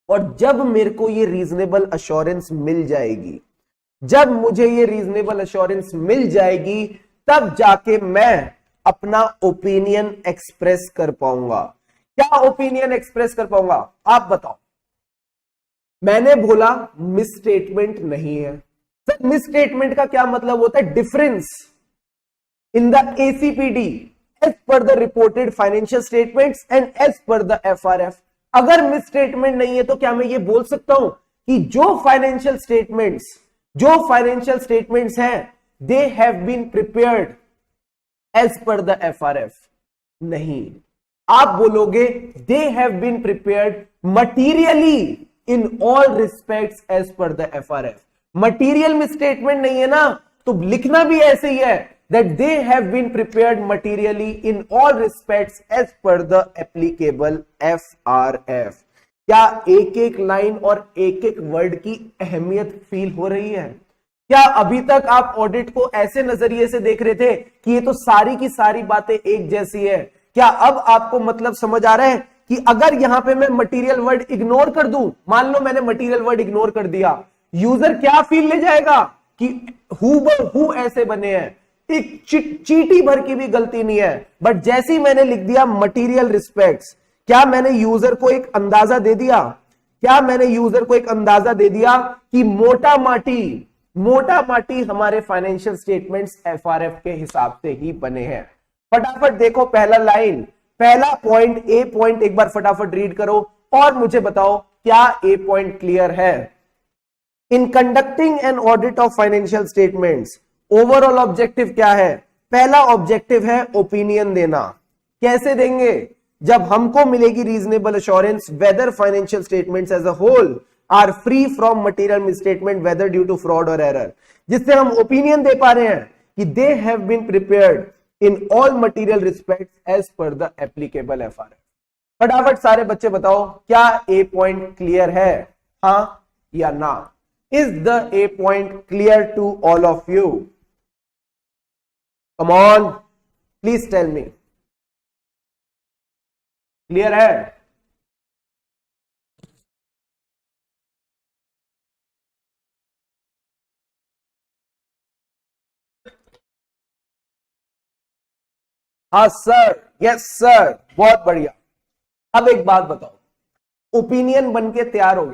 और जब मेरे को ये रीजनेबल अश्योरेंस मिल जाएगी, जब मुझे ये रीजनेबल अश्योरेंस मिल जाएगी, तब जाके मैं अपना ओपिनियन एक्सप्रेस कर पाऊंगा। क्या ओपिनियन एक्सप्रेस कर पाऊंगा आप बताओ? मैंने बोला मिस स्टेटमेंट नहीं है। सर मिस स्टेटमेंट का क्या मतलब होता है? Difference in the ACPD as per the reported financial statements and as per the FRF। अगर मिस स्टेटमेंट नहीं है तो क्या मैं ये बोल सकता हूं कि जो फाइनेंशियल स्टेटमेंट्स हैं they have been prepared as per the FRF? नहीं, आप बोलोगे they have been prepared materially in all respects as per the FRF। Material misstatement नहीं है ना, तो लिखना भी ऐसे ही है that they have been prepared materially in all respects as per the applicable FRF। क्या एक एक लाइन और एक एक वर्ड की अहमियत फील हो रही है? क्या अभी तक आप ऑडिट को ऐसे नजरिए से देख रहे थे कि ये तो सारी की सारी बातें एक जैसी है? क्या अब आपको मतलब समझ आ रहा है कि अगर यहां पे मैं मटीरियल वर्ड इग्नोर कर दूं, मान लो मैंने मटीरियल वर्ड इग्नोर कर दिया, यूजर क्या फील ले जाएगा कि हूबहू ऐसे बने हैं, एक चीटी भर की भी गलती नहीं है। बट जैसे ही मैंने लिख दिया मटीरियल रिस्पेक्ट्स, क्या मैंने यूजर को एक अंदाजा दे दिया? क्या मैंने यूजर को एक अंदाजा दे दिया कि मोटा माटी हमारे फाइनेंशियल स्टेटमेंट्स FRF के हिसाब से ही बने हैं? फटाफट देखो पहला लाइन, पहला पॉइंट, ए पॉइंट एक बार फटाफट रीड करो और मुझे बताओ क्या ए पॉइंट क्लियर है? In conducting an audit of financial statements overall objective क्या है? पहला ऑब्जेक्टिव है ओपिनियन देना। कैसे देंगे? जब हमको मिलेगी reasonable assurance whether financial statements as a whole are free from material misstatement whether due to fraud और एरर, जिससे हम ओपिनियन दे पा रहे हैं कि they have been prepared in all material respects as per the applicable FRF। फटाफट सारे बच्चे बताओ क्या ए पॉइंट क्लियर है, हां या ना? Is the a point clear to all of you? Come on, please tell me. Clear है? हाँ सर, यस सर, बहुत बढ़िया। अब एक बात बताओ, ओपिनियन बनके तैयार हो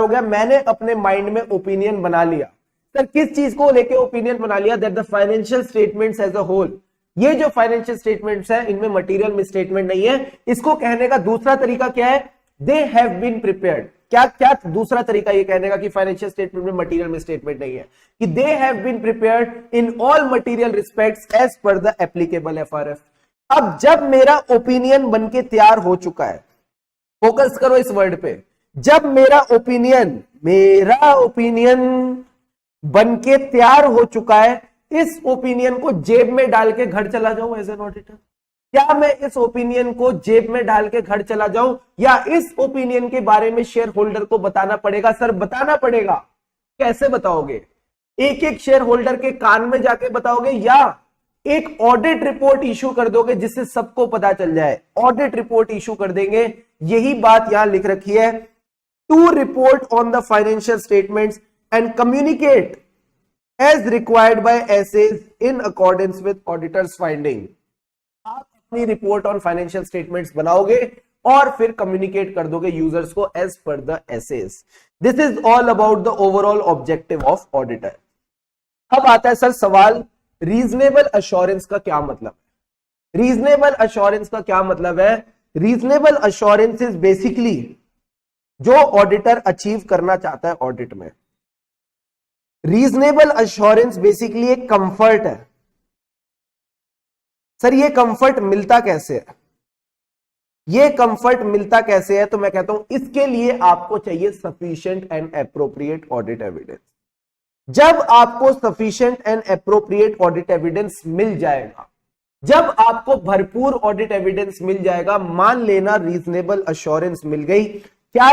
गया, मैंने अपने माइंड में ओपिनियन बना लिया। सर किस चीज को लेके ओपिनियन बना लिया? That the financial statements as a whole, ये जो फाइनेंशियल स्टेटमेंट्स है इनमें मटीरियल मिसस्टेटमेंट नहीं है। इसको कहने का दूसरा तरीका क्या है? They have been prepared. क्या दूसरा तरीका ये कहने का कि फाइनेंशियल स्टेटमेंट में मटीरियल मिसस्टेटमेंट नहीं है? कि they have been prepared in all material respects as per the applicable FRF। अब जब मेरा ओपिनियन बनके तैयार हो चुका है, फोकस करो इस वर्ड पे, जब मेरा ओपिनियन बनके तैयार हो चुका है, इस ओपिनियन को जेब में डाल के घर चला जाऊं एज एन ऑडिटर? क्या मैं इस ओपिनियन को जेब में डाल के घर चला जाऊं या इस ओपिनियन के बारे में शेयर होल्डर को बताना पड़ेगा? सर बताना पड़ेगा। कैसे बताओगे? एक एक शेयर होल्डर के कान में जाके बताओगे या एक ऑडिट रिपोर्ट इशू कर दोगे जिससे सबको पता चल जाए? ऑडिट रिपोर्ट इशू कर देंगे। यही बात यहां लिख रखी है to report on the financial statements and communicate as required by SAs in accordance with auditors finding. आप अपनी रिपोर्ट ऑन फाइनेंशियल स्टेटमेंट्स बनाओगे और फिर कम्युनिकेट कर दोगे यूजर्स को as per the SAs. This is all about the overall objective of auditor. अब आता है सर सवाल, रीजनेबल अश्योरेंस का क्या मतलब है? रीजनेबल अश्योरेंस का क्या मतलब है? रीजनेबल अश्योरेंस इज बेसिकली जो ऑडिटर अचीव करना चाहता है ऑडिट में. रीजनेबल अश्योरेंस बेसिकली एक कंफर्ट है. सर ये कंफर्ट मिलता कैसे है? ये कंफर्ट मिलता कैसे है? तो मैं कहता हूं इसके लिए आपको चाहिए sufficient and appropriate audit evidence. जब आपको sufficient and appropriate audit evidence मिल जाएगा, जब आपको भरपूर ऑडिट एविडेंस मिल जाएगा, मान लेना रीजनेबल अश्योरेंस मिल गई. क्या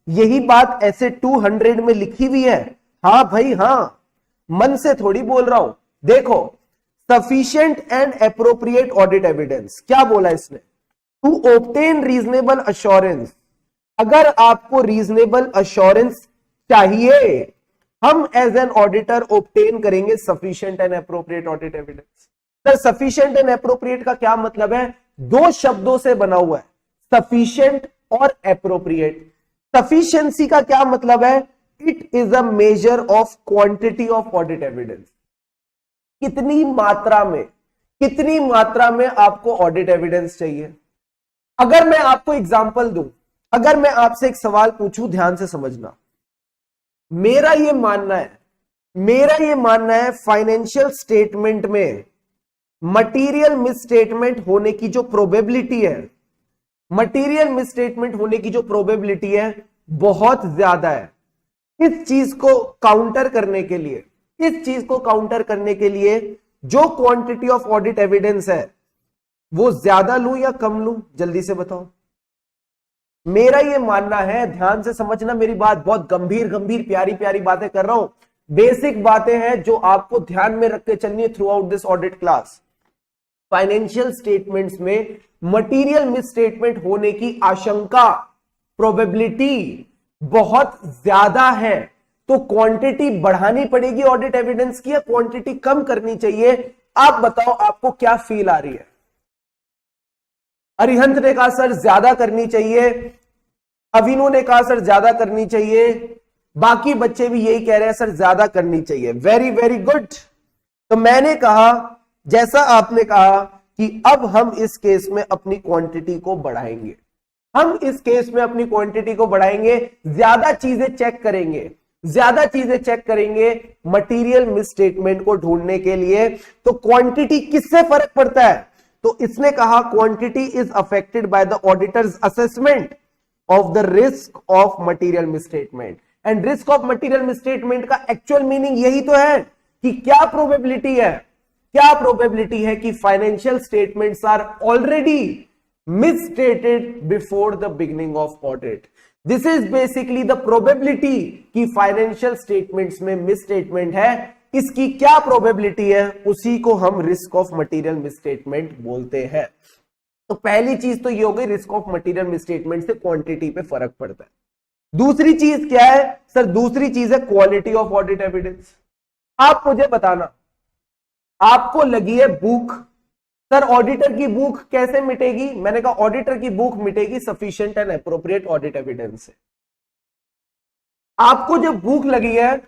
यही बात ऐसे 200 में लिखी हुई है? हाँ भाई हां, मन से थोड़ी बोल रहा हूं. देखो, sufficient and appropriate audit evidence क्या बोला इसने? To obtain reasonable assurance. अगर आपको रीजनेबल अश्योरेंस चाहिए, हम एज एन ऑडिटर ऑब्टेन करेंगे sufficient and appropriate audit evidence. Sir sufficient and appropriate का क्या मतलब है? दो शब्दों से बना हुआ है, सफिशिएंट और एप्रोप्रिएट. सफिशिएंसी का क्या मतलब है? It is a measure of quantity of audit evidence. कितनी मात्रा में आपको ऑडिट एविडेंस चाहिए. अगर मैं आपको एग्जांपल दूं, अगर मैं आपसे एक सवाल पूछूं, ध्यान से समझना. मेरा ये मानना है फाइनेंशियल स्टेटमेंट में मटीरियल मिसस्टेटमेंट होने की जो प्रोबेबिलिटी है, बहुत ज्यादा है. इस चीज को काउंटर करने के लिए जो क्वांटिटी ऑफ ऑडिट एविडेंस है वो ज्यादा लूं या कम लूं? जल्दी से बताओ. मेरा ये मानना है, ध्यान से समझना मेरी बात, बहुत गंभीर प्यारी बातें कर रहा हूं. बेसिक बातें हैं जो आपको ध्यान में रख के चलनी है through out this audit class. Financial statements में मटीरियल मिसस्टेटमेंट होने की आशंका, प्रोबेबिलिटी बहुत ज्यादा है. तो क्वांटिटी बढ़ानी पड़ेगी ऑडिट एविडेंस की या क्वांटिटी कम करनी चाहिए? आप बताओ, आपको क्या फील आ रही है? अरिहंत ने कहा सर ज्यादा करनी चाहिए, अविनो ने कहा सर ज्यादा करनी चाहिए, बाकी बच्चे भी यही कह रहे हैं सर ज्यादा करनी चाहिए. Very very good. तो मैंने कहा, जैसा आपने कहा कि अब हम इस केस में अपनी क्वांटिटी को बढ़ाएंगे, ज्यादा चीजें चेक करेंगे मटीरियल मिसस्टेटमेंट को ढूंढने के लिए. तो क्वांटिटी किससे फर्क पड़ता है? तो इसने कहा quantity is affected by the auditor's assessment of the risk of material misstatement. And risk of material misstatement का एक्चुअल मीनिंग यही तो है कि क्या प्रोबेबिलिटी है कि financial statements are already misstated before the beginning of audit. This is basically the probability कि financial statements में मिसस्टेटमेंट है. इसकी क्या प्रोबेबिलिटी है? उसी को हम रिस्क ऑफ मटीरियल मिसस्टेटमेंट बोलते हैं. तो पहली चीज तो ये हो गई, रिस्क ऑफ मटीरियल मिसस्टेटमेंट से क्वांटिटी पे फर्क पड़ता है. दूसरी चीज क्या है सर? दूसरी चीज है क्वालिटी ऑफ ऑडिट एविडेंस. आप मुझे बताना, आपको लगी है भूख, सर ऑडिटर की भूख कैसे मिटेगी? मैंने कहा ऑडिटर की भूख मिटेगी sufficient and appropriate audit evidence से. आपको जब भूख लगी है,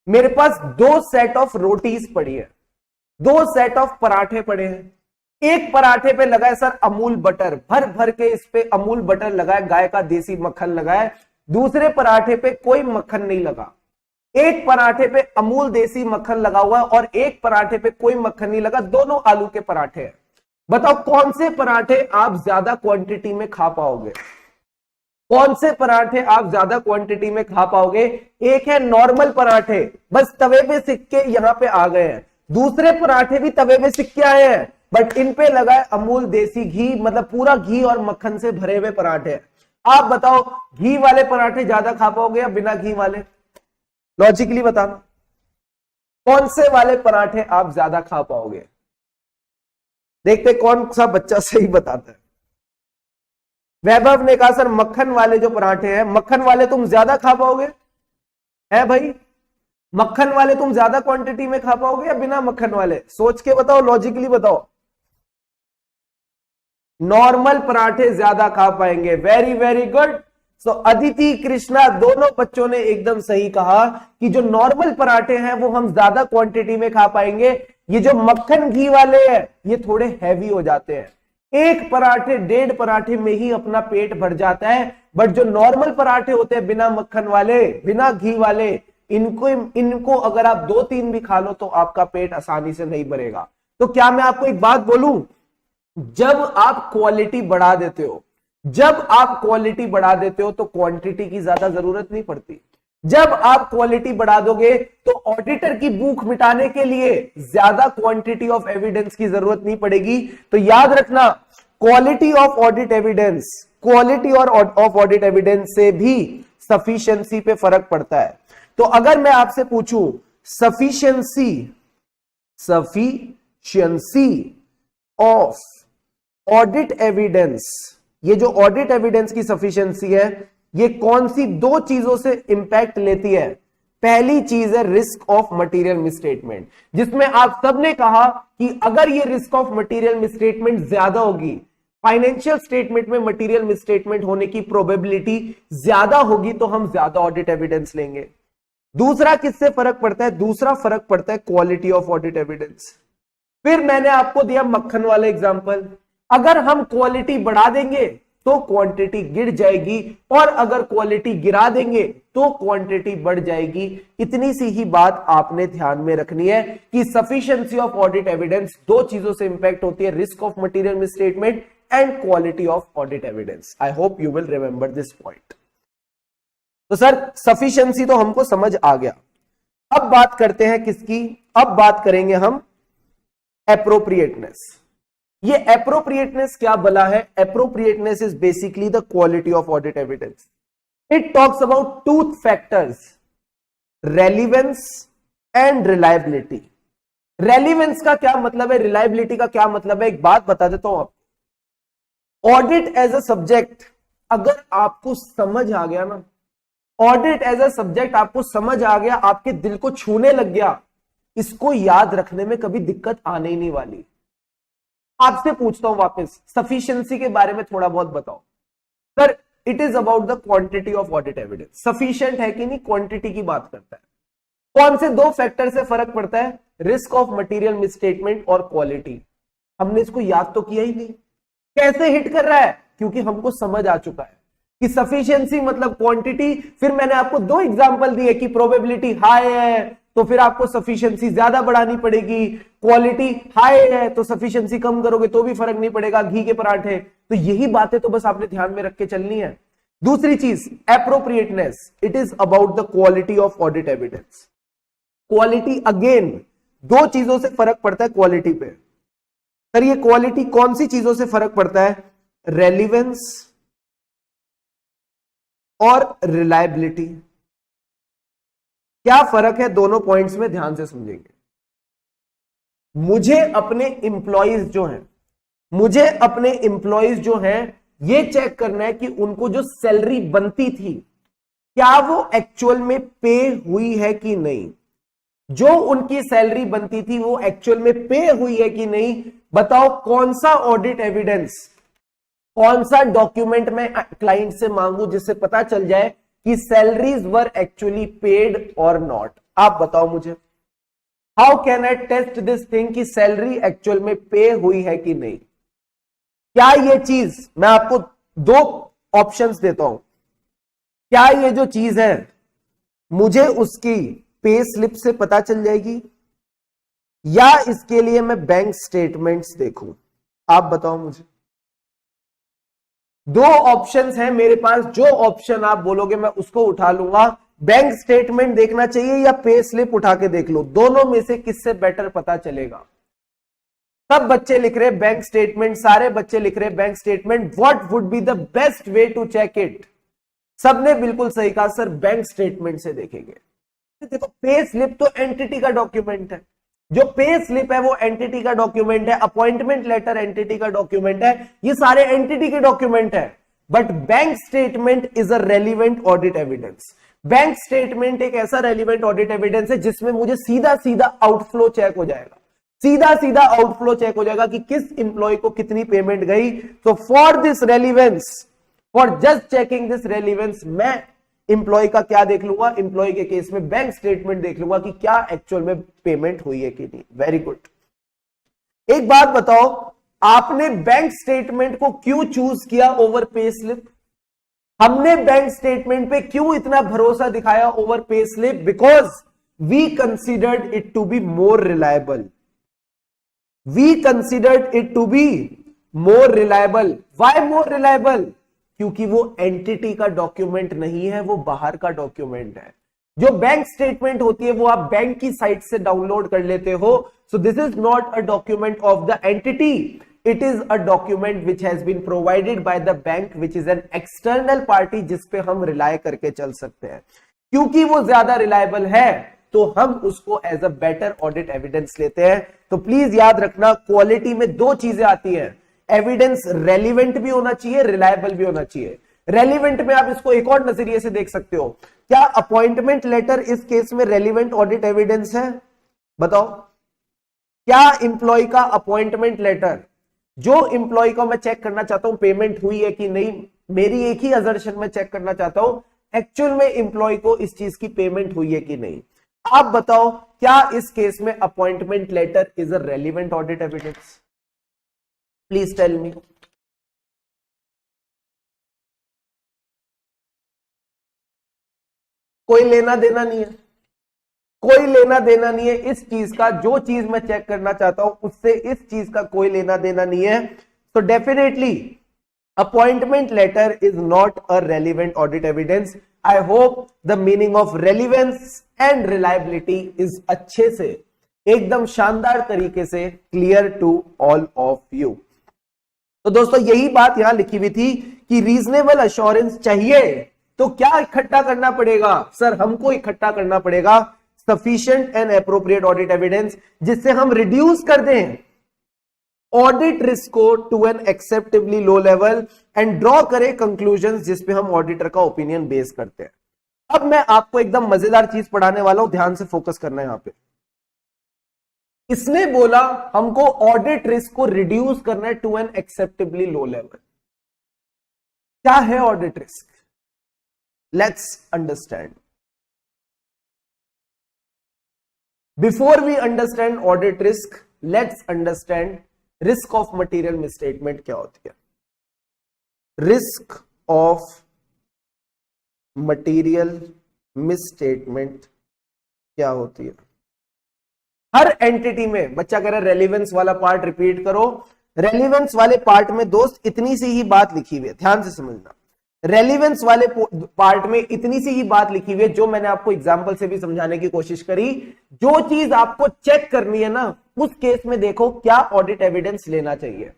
मेरे पास 2 सेट ऑफ रोटीज पड़ी है, 2 सेट ऑफ पराठे पड़े हैं. एक पराठे पे लगा है सर अमूल बटर, भर भर के इस पे अमूल बटर लगा है, गाय का देसी मक्खन लगा है. दूसरे पराठे पे कोई मक्खन नहीं लगा. एक पराठे पे अमूल देसी मक्खन लगा हुआ है और एक पराठे पे कोई मक्खन नहीं लगा. दोनों आलू के पराठे हैं. बताओ कौन से पराठे आप ज्यादा क्वांटिटी में खा पाओगे? एक है नॉर्मल पराठे, बस तवे पे सिक के यहां पे आ गए हैं. दूसरे पराठे भी तवे पे सिक के आए हैं, बट इन पे लगा है अमूल देसी घी, मतलब पूरा घी और मक्खन से भरे हुए पराठे. आप बताओ घी वाले पराठे ज्यादा खा पाओगे या बिना घी वाले? लॉजिकली बताना, कौन से वाले पराठे आप ज्यादा खा पाओगे? देखते कौन सा बच्चा सही बताता है. वैभव ने कहा सर मक्खन वाले जो पराठे हैं, मक्खन वाले तुम ज्यादा खा पाओगे? है भाई, मक्खन वाले तुम ज्यादा क्वांटिटी में खा पाओगे या बिना मक्खन वाले? सोच के बताओ, लॉजिकली बताओ। नॉर्मल पराठे ज्यादा खा पाएंगे। Very very good. So Aditi, Krishna, दोनों बच्चों ने एकदम सही कहा कि जो नॉर्मल पराठे हैं वो हम ज्यादा क्वांटिटी में खा पाएंगे। ये जो मक्खन घी वाले हैं ये थोड़े हैवी हो जाते हैं, एक पराठे 1.5 पराठे में ही अपना पेट भर जाता है। बट जो नॉर्मल पराठे होते हैं बिना मक्खन वाले, बिना घी वाले, इनको अगर आप 2-3 भी खा लो तो आपका पेट आसानी से नहीं भरेगा। तो क्या मैं आपको एक बात बोलूं, जब आप क्वालिटी बढ़ा देते हो, जब आप क्वालिटी बढ़ा देते हो तो क्वांटिटी की ज्यादा जरूरत नहीं पड़ती। जब आप क्वालिटी बढ़ा दोगे तो ऑडिटर की भूख मिटाने के लिए ज्यादा क्वांटिटी ऑफ एविडेंस की जरूरत नहीं पड़ेगी। तो याद रखना, quality of audit evidence, quality और ऑफ ऑडिट एविडेंस से भी सफिशिएंसी पे फर्क पड़ता है। तो अगर मैं आपसे पूछूं सफिशिएंसी ऑफ ऑडिट एविडेंस, ये जो ऑडिट एविडेंस की सफिशिएंसी है ये कौन सी 2 चीजों से इंपैक्ट लेती है? पहली चीज है रिस्क ऑफ मटेरियल मिसस्टेटमेंट, जिसमें आप सबने कहा कि अगर ये रिस्क ऑफ मटेरियल मिसस्टेटमेंट ज्यादा होगी, फाइनेंशियल स्टेटमेंट में मटेरियल मिसस्टेटमेंट होने की प्रोबेबिलिटी ज्यादा होगी, तो हम ज्यादा ऑडिट एविडेंस लेंगे। दूसरा किससे फर्क पड़ता है? दूसरा फर्क पड़ता है क्वालिटी ऑफ ऑडिट एविडेंस। फिर मैंने आपको दिया मक्खन वाला एग्जांपल, अगर हम क्वालिटी बढ़ा देंगे तो क्वांटिटी गिर जाएगी, और अगर क्वालिटी गिरा देंगे तो क्वांटिटी बढ़ जाएगी। इतनी सी ही बात आपने ध्यान में रखनी है कि सफिशिएंसी ऑफ ऑडिट एविडेंस 2 चीजों से इंपैक्ट होती है, risk of material misstatement and quality of audit evidence. I hope you will remember this point. तो सर सफिशिएंसी तो हमको समझ आ गया, अब बात करते हैं किसकी? अब बात करेंगे हम एप्रोप्रिएटनेस। ये एप्रोप्रिएटनेस क्या भला है? Appropriateness is basically the quality of audit evidence. It talks about 2 factors, relevance and reliability. Relevance का क्या मतलब है, रिलायबिलिटी का क्या मतलब है? एक बात बता देता हूं आपको। ऑडिट एज अ सब्जेक्ट अगर आपको समझ आ गया ना, ऑडिट एज अ सब्जेक्ट आपको समझ आ गया, आपके दिल को छूने लग गया, इसको याद रखने में कभी दिक्कत आने ही नहीं वाली। आपसे पूछता हूं वापस, सफिशिएंसी के बारे में थोड़ा बहुत बताओ। Sir it is about the quantity of audit evidence. Sufficient है कि नहीं, क्वांटिटी की बात करता है। कौन से 2 फैक्टर से फर्क पड़ता है? रिस्क ऑफ मटेरियल मिसस्टेटमेंट और क्वालिटी। हमने इसको याद तो किया ही नहीं। कैसे हिट कर रहा है? क्योंकि हमको समझ आ चुका है कि सफिशिएंसी मतलब क्वांटिटी। फिर मैंने आपको 2 एग्जांपल दिए कि प्रोबेबिलिटी हाई है तो फिर आपको सफिशिएंसी ज्यादा बढ़ानी पड़ेगी, क्वालिटी हाई है तो सफिशिएंसी कम करोगे तो भी फर्क नहीं पड़ेगा, घी के पराठे। तो यही बातें तो बस आपने ध्यान में रख के चलनी है। दूसरी चीज appropriateness, it is about the quality of audit evidence. Quality again 2 चीजों से फर्क पड़ता है क्वालिटी पे। सर ये क्वालिटी कौन सी चीजों से फर्क पड़ता है? रेलिवेंस और रिलायबिलिटी। क्या फर्क है दोनों पॉइंट्स में? ध्यान से समझेंगे। मुझे अपने एम्प्लॉइज जो हैं ये चेक करना है कि उनको जो सैलरी बनती थी क्या वो एक्चुअल में पे हुई है कि नहीं। जो उनकी सैलरी बनती थी वो एक्चुअल में पे हुई है कि नहीं। बताओ कौन सा ऑडिट एविडेंस, कौन सा डॉक्यूमेंट मैं क्लाइंट से मांगू जिससे पता चल जाए कि सैलरीज वर एक्चुअली पेड और नॉट। आप बताओ मुझे, how can I test this thing कि सैलरी एक्चुअल में पे हुई है कि नहीं। क्या ये चीज, मैं आपको 2 ऑप्शंस देता हूं, क्या ये जो चीज है मुझे उसकी पे स्लिप से पता चल जाएगी या इसके लिए मैं बैंक स्टेटमेंट्स देखूं? आप बताओ मुझे। 2 ऑप्शंस हैं मेरे पास, जो ऑप्शन आप बोलोगे मैं उसको उठा लूंगा। बैंक स्टेटमेंट देखना चाहिए या पे स्लिप उठा के देख लो, दोनों में से किससे बेटर पता चलेगा। सब बच्चे लिख रहे बैंक स्टेटमेंट, सारे बच्चे लिख रहे bank statement. What would be the best way to check it? सबने बिल्कुल सही कहा सर बैंक स्टेटमेंट से देखेंगे। देखो पे स्लिप तो एंटिटी का डॉक्यूमेंट है, जो पे स्लिप है वो एंटिटी का डॉक्यूमेंट है, अपॉइंटमेंट लेटर एंटिटी का डॉक्यूमेंट है, ये सारे एंटिटी के डॉक्यूमेंट है। But bank statement is a relevant audit evidence. Bank statement एक ऐसा रेलिवेंट ऑडिट एविडेंस है जिसमें मुझे सीधा सीधा आउटफ्लो चेक हो जाएगा, सीधा सीधा आउटफ्लो चेक हो जाएगा कि किस इंप्लॉय को कितनी पेमेंट गई। तो for this relevance, for just checking this relevance, मैं इंप्लॉय का क्या देख लूंगा, इंप्लॉय के केस में बैंक स्टेटमेंट देख लूंगा कि क्या एक्चुअल में पेमेंट हुई है कि नहीं। Very good. एक बात बताओ, आपने बैंक स्टेटमेंट को क्यों चूज किया ओवर पे स्लिप? हमने बैंक स्टेटमेंट पे क्यों इतना भरोसा दिखाया over pay slip? Because we considered it to be more reliable. We considered it to be more reliable. Why more reliable? क्योंकि वो एंटिटी का डॉक्यूमेंट नहीं है, वो बाहर का डॉक्यूमेंट है। जो बैंक स्टेटमेंट होती है वो आप बैंक की साइट से डाउनलोड कर लेते हो। So this is not a document of the entity, it is a document which has been provided by the bank, which is an external party जिसपे हम रिलाय करके चल सकते हैं। क्योंकि वो ज्यादा रिलायबल है तो हम उसको as a better audit evidence लेते हैं। तो प्लीज याद रखना, क्वालिटी में दो चीजें आती हैं, एविडेंस रेलिवेंट भी होना चाहिए, रिलायबल भी होना चाहिए। रेलिवेंट में आप इसको एक और नजरिए से देख सकते हो, क्या अपॉइंटमेंट लेटर इस केस में रेलिवेंट ऑडिट एविडेंस है? बताओ, क्या इंप्लॉय का अपॉइंटमेंट लेटर, जो इंप्लॉय को मैं चेक करना चाहता हूं पेमेंट हुई है कि नहीं, मेरी एक ही असर्शन में चेक करना चाहता हूं एक्चुअल में इंप्लॉय को इस चीज की पेमेंट हुई है कि नहीं। आप बताओ, क्या इस केस में appointment letter is a relevant audit evidence? Please tell me. कोई लेना देना नहीं है, कोई लेना देना नहीं है इस चीज का। जो चीज मैं चेक करना चाहता हूं उससे इस चीज का कोई लेना देना नहीं है। तो definitely appointment letter is not a relevant audit evidence. I hope the meaning of relevance and reliability is अच्छे से, एकदम शानदार तरीके से clear to all of you. तो दोस्तों यही बात यहां लिखी हुई थी कि रीजनेबल अश्योरेंस चाहिए तो क्या इकट्ठा करना पड़ेगा? सर हमको इकट्ठा करना पड़ेगा sufficient and appropriate audit evidence, जिससे हम रिड्यूस कर दें ऑडिट रिस्क को to an acceptably low level and draw करें कंक्लूजन जिस पे हम ऑडिटर का ओपिनियन बेस करते हैं। अब मैं आपको एकदम मजेदार चीज पढ़ाने वाला हूं, ध्यान से फोकस करना है यहां पे। इसने बोला हमको ऑडिट रिस्क को रिड्यूस करना है to an acceptably low level. क्या है audit risk? Let's understand. Before we understand audit risk, let's understand risk of material misstatement क्या होती है। रिस्क ऑफ मटेरियल मिसस्टेटमेंट क्या होती है? हर एंटिटी में, बच्चा कह रहा है रेलिवेंस वाला पार्ट रिपीट करो। रेलिवेंस वाले पार्ट में दोस्त इतनी सी ही बात लिखी हुई है, ध्यान से समझना। रेलिवेंस वाले पार्ट में इतनी सी ही बात लिखी हुई है, जो मैंने आपको एग्जांपल से भी समझाने की कोशिश करी। जो चीज आपको चेक करनी है ना, उस केस में देखो क्या ऑडिट एविडेंस लेना चाहिए।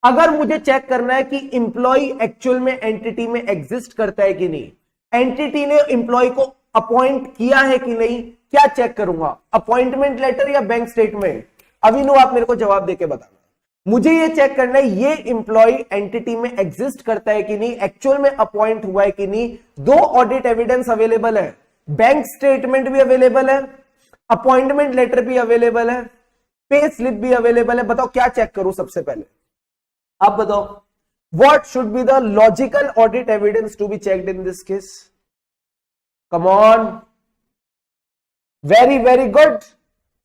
अगर मुझे चेक करना है कि इंप्लॉय एक्चुअल में एंटिटी में एग्जिस्ट करता है कि नहीं, एंटिटी ने इंप्लॉय को अपॉइंट किया है कि नहीं, क्या चेक करूंगा? अपॉइंटमेंट लेटर या बैंक स्टेटमेंट? अविनु आप मेरे को जवाब देके बताना। मुझे ये चेक करना है ये इंप्लॉय एंटिटी में एग्जिस्ट करता है कि नहीं, एक्चुअल में अपॉइंट हुआ है कि नहीं। दो ऑडिट एविडेंस अवेलेबल है, बैंक स्टेटमेंट भी अवेलेबल है, अपॉइंटमेंट लेटर भी अवेलेबल है, पे स्लिप भी अवेलेबल है। बताओ क्या चेक करूं सबसे पहले? आप बताओ, what should be the logical audit evidence to be checked in this case? Come on, very very good.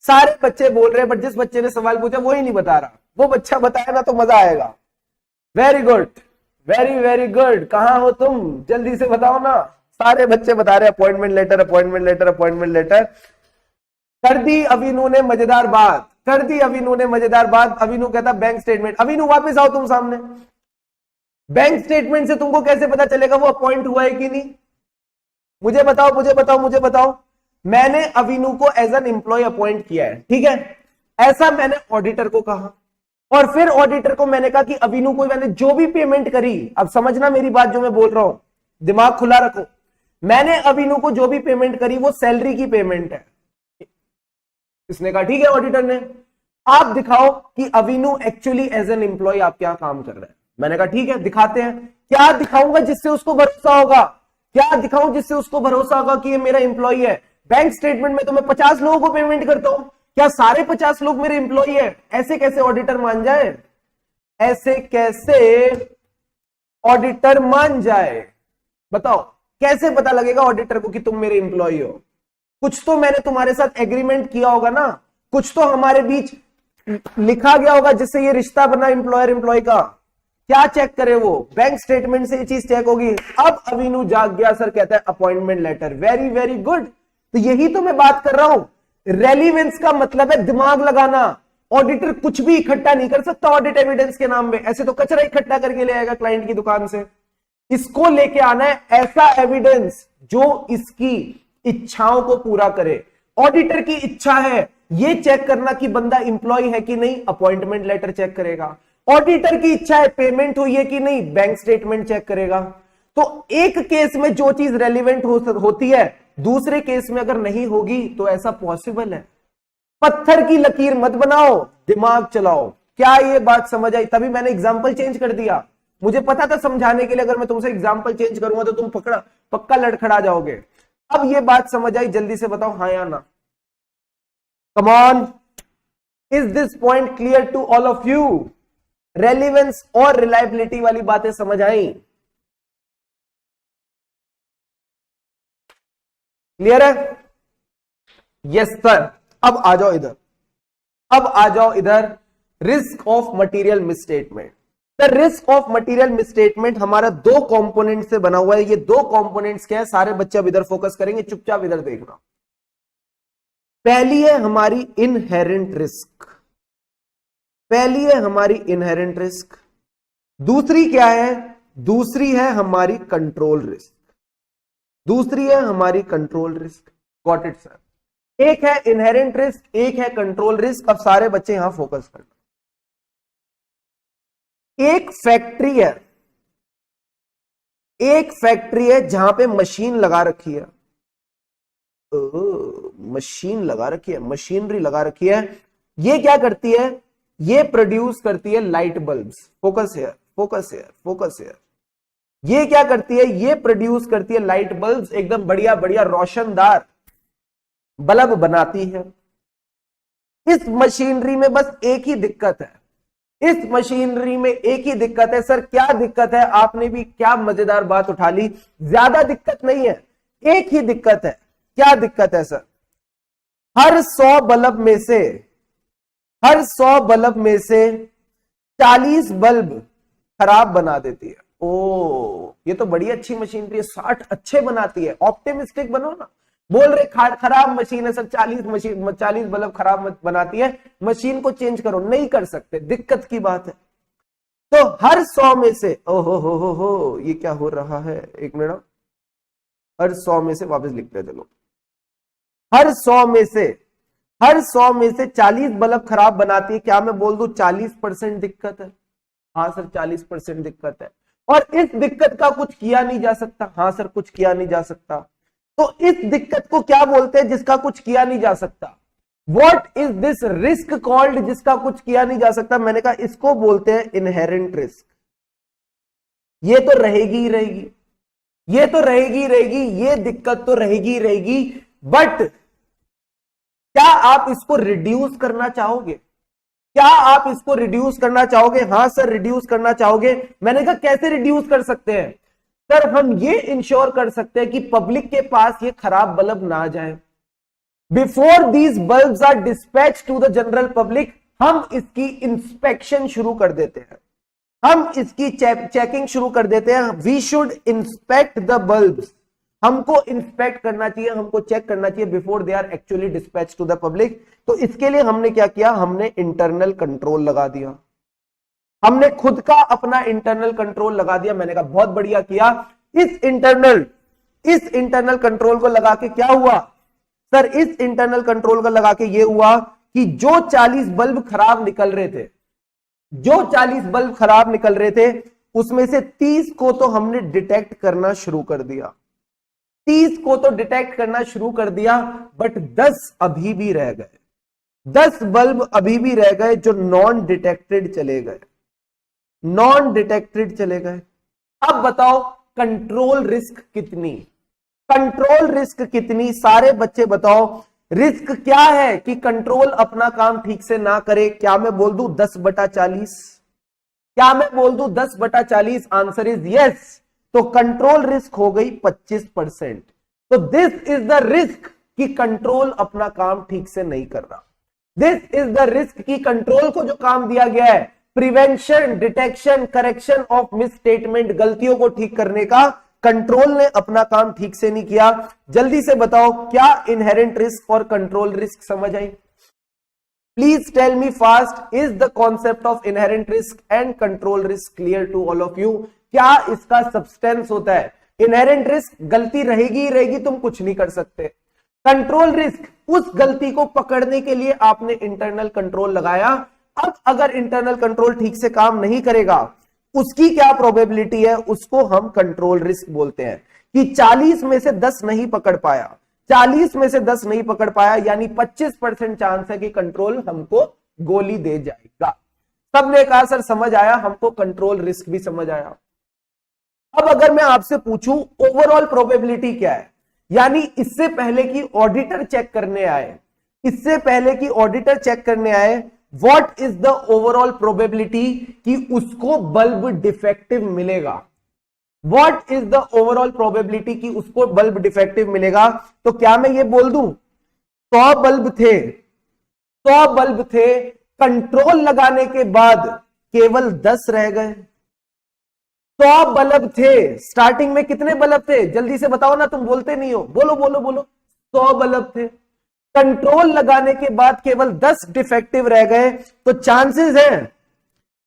सारे बच्चे बोल रहे हैं, बट जिस बच्चे ने सवाल पूछा वो ही नहीं बता रहा। वो बच्चा बताया ना तो मजा आएगा। Very good, very very good. कहां हो तुम? जल्दी से बताओ ना। सारे बच्चे बता रहे appointment letter, appointment letter, appointment letter. कर दी अविनु ने मजेदार बात, कर दी अविनु ने मजेदार बात। अविनु कहता बैंक स्टेटमेंट। अविनु वापस आओ तुम सामने। बैंक स्टेटमेंट से तुमको कैसे पता चलेगा वो अपॉइंट हुआ है कि नहीं? मुझे बताओ, मुझे बताओ, मुझे बताओ। मैंने अविनु को एज एन एम्प्लॉय अपॉइंट किया है, ठीक है, ऐसा मैंने ऑडिटर को कहा, और फिर ऑडिटर को मैंने कहा कि अविनु को मैंने जो भी पेमेंट करी, अब समझना मेरी बात जो मैं बोल रहा हूं, दिमाग खुला रखो। मैंने अविनु को जो भी पेमेंट करी वो सैलरी की पेमेंट है। इसने कहा ठीक है ऑडिटर ने, आप दिखाओ कि अविनु एक्चुअली एज एन एम्प्लॉय आपके यहां काम कर रहा है। मैंने कहा ठीक है दिखाते हैं। क्या दिखाऊंगा जिससे उसको भरोसा होगा, क्या दिखाऊं जिससे उसको भरोसा होगा कि ये मेरा एम्प्लॉय है। बैंक स्टेटमेंट में तो मैं 50 लोगों को पेमेंट करता हूं, क्या सारे 50 लोग मेरे एम्प्लॉय है? ऐसे कैसे ऑडिटर मान जाए, ऐसे कैसे ऑडिटर मान जाए? बताओ कैसे पता लगेगा ऑडिटर को कि तुम मेरे एम्प्लॉय हो? कुछ तो मैंने तुम्हारे साथ एग्रीमेंट किया होगा ना, कुछ तो हमारे बीच लिखा गया होगा जिससे ये रिश्ता बना एम्प्लॉयर एम्प्लॉय का। क्या चेक करे वो? बैंक स्टेटमेंट से ये चीज चेक होगी। अब अविनू जाग गया, सर कहता है appointment letter. Very very good. तो यही तो मैं बात कर रहा हूं, रेलिवेंस का मतलब है दिमाग लगाना। ऑडिटर कुछ भी इकट्ठा नहीं कर सकता ऑडिट एविडेंस के नाम पे, ऐसे तो कचरा इकट्ठा करके ले आएगा क्लाइंट की दुकान से। इसको लेके आना है ऐसा एविडेंस जो इसकी इच्छाओं को पूरा करे। ऑडिटर की इच्छा है ये चेक करना कि बंदा इंप्लॉय है कि नहीं, अपॉइंटमेंट लेटर चेक करेगा। ऑडिटर की इच्छा है पेमेंट हुई है कि नहीं, बैंक स्टेटमेंट चेक करेगा। तो एक केस में जो चीज रेलिवेंट होती है, दूसरे केस में अगर नहीं होगी तो ऐसा पॉसिबल है। पत्थर की लकीर मत बनाओ, दिमाग चलाओ। क्या ये बात समझ आई? तभी मैंने एग्जाम्पल चेंज कर दिया। मुझे पता था समझाने के लिए अगर मैं तुमसे एग्जाम्पल चेंज करूंगा तो तुम पक्का लड़खड़ा जाओगे। अब ये बात समझ आई? जल्दी से बताओ हाँ या ना। Come on, is this point clear to all of you? Relevance और रिलायबिलिटी वाली बातें समझ आई? क्लियर है? Yes sir. अब आ जाओ इधर, अब आ जाओ इधर। Risk of material misstatement. The risk of material misstatement हमारा दो कंपोनेंट से बना हुआ है। ये दो कंपोनेंट्स क्या है? सारे बच्चे अब इधर फोकस करेंगे, चुपचाप इधर देखना। पहली है हमारी इनहेरेंट रिस्क, पहली है हमारी इनहेरेंट रिस्क। दूसरी क्या है? दूसरी है हमारी कंट्रोल रिस्क, दूसरी है हमारी control risk. Got it sir? एक है इनहेरेंट रिस्क, एक है कंट्रोल रिस्क। अब सारे बच्चे यहां फोकस करना। एक फैक्ट्री है, एक फैक्ट्री है जहां पे मशीन लगा रखी है, मशीन लगा रखी है, मशीनरी लगा रखी है। ये क्या करती है? ये प्रोड्यूस करती है light bulbs. Focus here, focus here, focus here. ये क्या करती है? ये प्रोड्यूस करती है लाइट बल्ब्स, एकदम बढ़िया बढ़िया रोशनदार बल्ब बनाती है। इस मशीनरी में बस एक ही दिक्कत है, इस मशीनरी में एक ही दिक्कत है। सर क्या दिक्कत है? आपने भी क्या मजेदार बात उठा ली। ज्यादा दिक्कत नहीं है, एक ही दिक्कत है। क्या दिक्कत है सर? हर 100 बल्ब में से, हर 100 बल्ब में से 40 बल्ब खराब बना देती है। ओ, ये तो बड़ी अच्छी मशीनरी है, 60 अच्छे बनाती है। ऑप्टिमिस्टिक बनो ना। बोल रहे खराब मशीन है सर, 40 बल्ब खराब बनाती है, मशीन को चेंज करो। नहीं कर सकते, दिक्कत की बात है। तो हर 100 में से, ओहो हो, ये क्या हो रहा है? एक मिनट, हर 100 में से वापस लिखते चलो। हर 100 में से, हर 100 में से 40 बल्ब खराब बनाती है। क्या मैं बोल दूं 40% दिक्कत है? हाँ सर 40% दिक्कत है। और इस दिक्कत का कुछ किया नहीं जा सकता? हाँ सर कुछ किया नहीं जा सकता। तो इस दिक्कत को क्या बोलते हैं जिसका कुछ किया नहीं जा सकता? What is this risk called, जिसका कुछ किया नहीं जा सकता? मैंने कहा इसको बोलते हैं इनहेरेंट रिस्क। ये तो रहेगी ही रहेगी, ये तो रहेगी ही रहेगी, ये दिक्कत तो रहेगी ही रहेगी। बट क्या आप इसको रिड्यूस करना चाहोगे? क्या आप इसको रिड्यूस करना चाहोगे? हाँ सर रिड्यूस करना चाहोगे। मैंने कहा कैसे रिड्यूस कर सकते हैं? सर हम ये इंश्योर कर सकते हैं कि पब्लिक के पास ये खराब बल्ब ना जाए। Before these bulbs are dispatch to the general public, हम इसकी इंस्पेक्शन शुरू कर देते हैं, हम इसकी चेकिंग शुरू कर देते हैं। We should inspect the bulbs, हमको इंस्पेक्ट करना चाहिए, हमको चेक करना चाहिए before they are actually dispatch to the public. तो इसके लिए हमने क्या किया? हमने इंटरनल कंट्रोल लगा दिया, हमने खुद का अपना इंटरनल कंट्रोल लगा दिया। मैंने कहा बहुत बढ़िया किया। इस इंटरनल कंट्रोल को लगा के क्या हुआ सर? इस इंटरनल कंट्रोल को लगा के ये हुआ कि जो 40 बल्ब खराब निकल रहे थे, जो 40 बल्ब खराब निकल रहे थे, उसमें से 30 को तो हमने डिटेक्ट करना शुरू कर दिया, 30 को तो डिटेक्ट करना शुरू कर दिया। बट 10 अभी भी रह गए, 10 बल्ब अभी भी रह गए जो नॉन डिटेक्टेड चले गए। नॉन डिटेक्टेड चले गए। अब बताओ कंट्रोल रिस्क कितनी, कंट्रोल रिस्क कितनी, सारे बच्चे बताओ। रिस्क क्या है कि कंट्रोल अपना काम ठीक से ना करे। क्या मैं बोल दूं 10/40? क्या मैं बोल दूं 10/40? Answer is yes. तो कंट्रोल रिस्क हो गई 25%। तो दिस इज द रिस्क कि कंट्रोल अपना काम ठीक से नहीं कर रहा। दिस इज द रिस्क कि कंट्रोल को जो काम दिया गया है prevention, detection, correction of miss statement, गलतियों को ठीक करने का, कंट्रोल ने अपना काम ठीक से नहीं किया। जल्दी से बताओ क्या इनहेरेंट रिस्क और कंट्रोल रिस्क समझ आई? Please tell me fast, is the concept of inherent risk and control risk clear to all of you? क्या इसका सब्सटेंस होता है? इनहेरेंट रिस्क गलती रहेगी ही रहेगी, तुम कुछ नहीं कर सकते। कंट्रोल रिस्क उस गलती को पकड़ने के लिए आपने इंटरनल कंट्रोल लगाया। अब अगर इंटरनल कंट्रोल ठीक से काम नहीं करेगा उसकी क्या प्रोबेबिलिटी है, उसको हम कंट्रोल रिस्क बोलते हैं। कि 40 में से 10 नहीं पकड़ पाया, 40 में से 10 नहीं पकड़ पाया, यानी 25% चांस है कि कंट्रोल हमको गोली दे जाएगा। सबने कहा सर समझ आया, हमको कंट्रोल रिस्क भी समझ आया। अब अगर मैं आपसे पूछूं ओवरऑल प्रोबेबिलिटी क्या है, यानी इससे पहले कि ऑडिटर चेक करने आए, इससे पहले कि ऑडिटर चेक करने आए, what is the overall probability कि उसको बल्ब डिफेक्टिव मिलेगा? What is the overall probability कि उसको बल्ब डिफेक्टिव मिलेगा? तो क्या मैं ये बोल दूं 100 बल्ब थे, 100 बल्ब थे, कंट्रोल लगाने के बाद केवल 10 रह गए। 100 बल्ब थे, स्टार्टिंग में कितने बल्ब थे? जल्दी से बताओ ना, तुम बोलते नहीं हो, बोलो बोलो बोलो। 100 बल्ब थे, कंट्रोल लगाने के बाद केवल 10 डिफेक्टिव रह गए। तो चांसेस है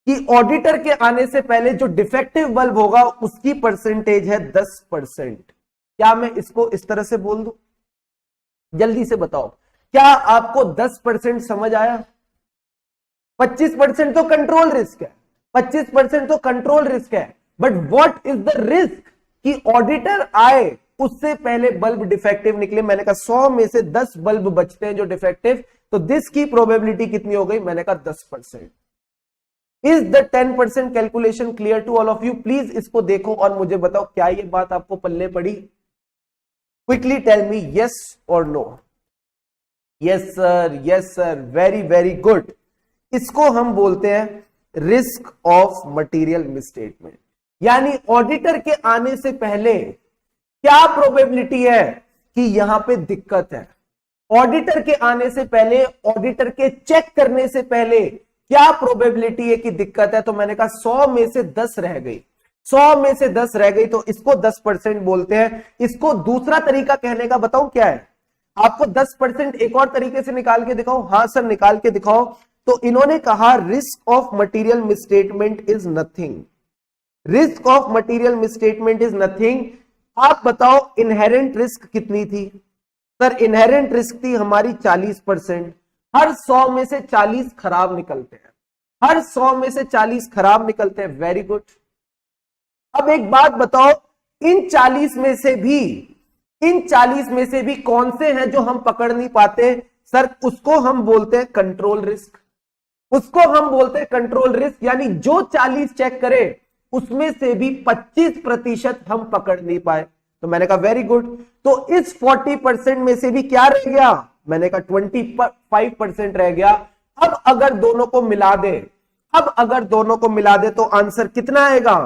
कि ऑडिटर के आने से पहले जो डिफेक्टिव बल्ब होगा उसकी परसेंटेज है 10%। क्या मैं इसको इस तरह से बोल दूं? जल्दी से बताओ, क्या आपको 10% समझ आया? 25% तो कंट्रोल रिस्क है, 25% तो कंट्रोल रिस्क है, but what is the risk कि ऑडिटर आए उससे पहले बल्ब डिफेक्टिव निकले। मैंने कहा 100 में से 10 बल्ब बचते हैं जो डिफेक्टिव, तो दिस की प्रोबेबिलिटी कितनी हो गई? मैंने कहा 10%। Is the 10% calculation clear to all of you? Please इसको देखो और मुझे बताओ क्या ये बात आपको पल्ले पड़ी? क्विकली टेल मी यस और no. Yes sir, yes sir, very very good. इसको हम बोलते हैं रिस्क ऑफ मटेरियल मिसस्टेटमेंट, यानी ऑडिटर के आने से पहले क्या प्रोबेबिलिटी है कि यहां पे दिक्कत है। ऑडिटर के आने से पहले, ऑडिटर के चेक करने से पहले क्या प्रोबेबिलिटी है कि दिक्कत है? तो मैंने कहा 100 में से 10 रह गई, 100 में से 10 रह गई, तो इसको 10% बोलते हैं। इसको दूसरा तरीका कहने का बताऊं क्या है? आपको 10% एक और तरीके से निकाल के दिखाओ? हाँ सर निकाल के दिखाओ। तो इन्होंने कहा risk of material misstatement is nothing, risk of material misstatement is nothing. आप बताओ इनहेरेंट रिस्क कितनी थी? सर इनहेरेंट रिस्क थी हमारी 40%। हर 100 में से 40 खराब निकलते हैं, हर 100 में से 40 खराब निकलते हैं। Very good. अब एक बात बताओ, इन 40 में से भी, इन 40 में से भी कौन से हैं जो हम पकड़ नहीं पाते? सर उसको हम बोलते हैं कंट्रोल रिस्क, उसको हम बोलते हैं कंट्रोल रिस्क। यानी जो 40 चेक करे उसमें से भी 25% हम पकड़ नहीं पाए। तो मैंने कहा वेरी गुड। तो इस 40% में से भी क्या रह गया? मैंने कहा 25% रह गया। अब अगर दोनों को मिला दे, अब अगर दोनों को मिला दे तो आंसर कितना आएगा?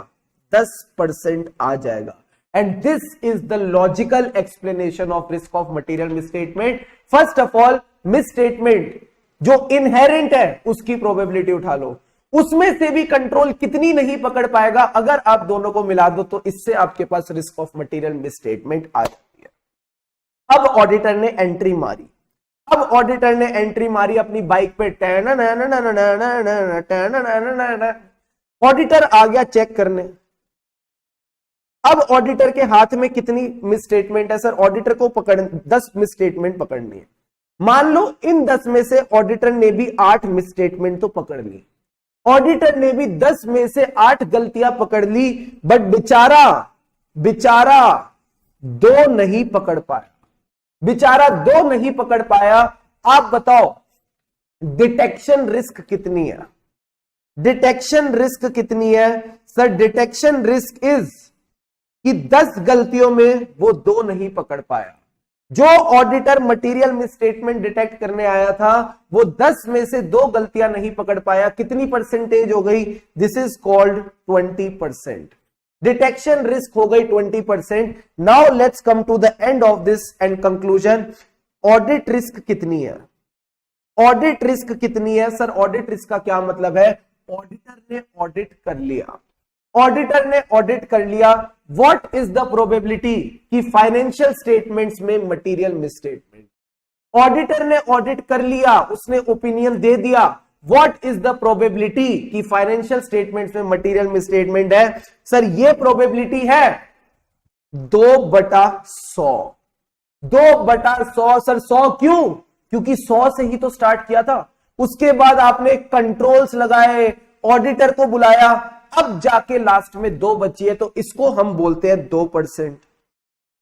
10% आ जाएगा। And this is the logical explanation of risk of material misstatement. First of all misstatement जो इनहेरेंट है उसकी प्रोबेबिलिटी उठा लो, उसमें से भी कंट्रोल कितनी नहीं पकड़ पाएगा। अगर आप दोनों को मिला दो तो इससे आपके पास रिस्क ऑफ मटेरियल मिसस्टेटमेंट आ जाती है। अब ऑडिटर ने एंट्री मारी, अब ऑडिटर ने एंट्री मारी अपनी बाइक पे, ऑडिटर आ गया चेक करने। अब ऑडिटर के हाथ में कितनी मिसस्टेटमेंट है? सर ऑडिटर को पकड़ 10 मिसस्टेटमेंट पकड़नी है। मान लो इन 10 में से ऑडिटर ने भी 8 मिसस्टेटमेंट तो पकड़ ली, ऑडिटर ने भी 10 में से 8 गलतियां पकड़ ली, बट बेचारा बेचारा 2 नहीं पकड़ पाया, बेचारा 2 नहीं पकड़ पाया। आप बताओ डिटेक्शन रिस्क कितनी है? डिटेक्शन रिस्क कितनी है? सर डिटेक्शन रिस्क इज कि 10 गलतियों में वो 2 नहीं पकड़ पाया। जो ऑडिटर मटेरियल मिसस्टेटमेंट डिटेक्ट करने आया था वो 10 में से 2 गलतियां नहीं पकड़ पाया। कितनी परसेंटेज हो गई? This is called 20%। Detection risk हो गई 20%। Now let's come to the end of this and conclusion. Audit risk कितनी है? ऑडिट रिस्क कितनी है? सर ऑडिट रिस्क का क्या मतलब है? ऑडिटर ने ऑडिट कर लिया, ऑडिटर ने ऑडिट कर लिया, व्हाट इज द प्रोबेबिलिटी कि फाइनेंशियल स्टेटमेंट्स में मटेरियल मिसस्टेटमेंट। ऑडिटर ने ऑडिट कर लिया, उसने ओपिनियन दे दिया, व्हाट इज द प्रोबेबिलिटी कि फाइनेंशियल स्टेटमेंट्स में मटेरियल मिसस्टेटमेंट है? सर ये प्रोबेबिलिटी है 2/100। 2/100। सर 100 क्यों? क्योंकि 100 से ही तो स्टार्ट किया था, उसके बाद आपने कंट्रोल्स लगाए, ऑडिटर को बुलाया, अब जाके लास्ट में 2 बची है, तो इसको हम बोलते हैं 2%।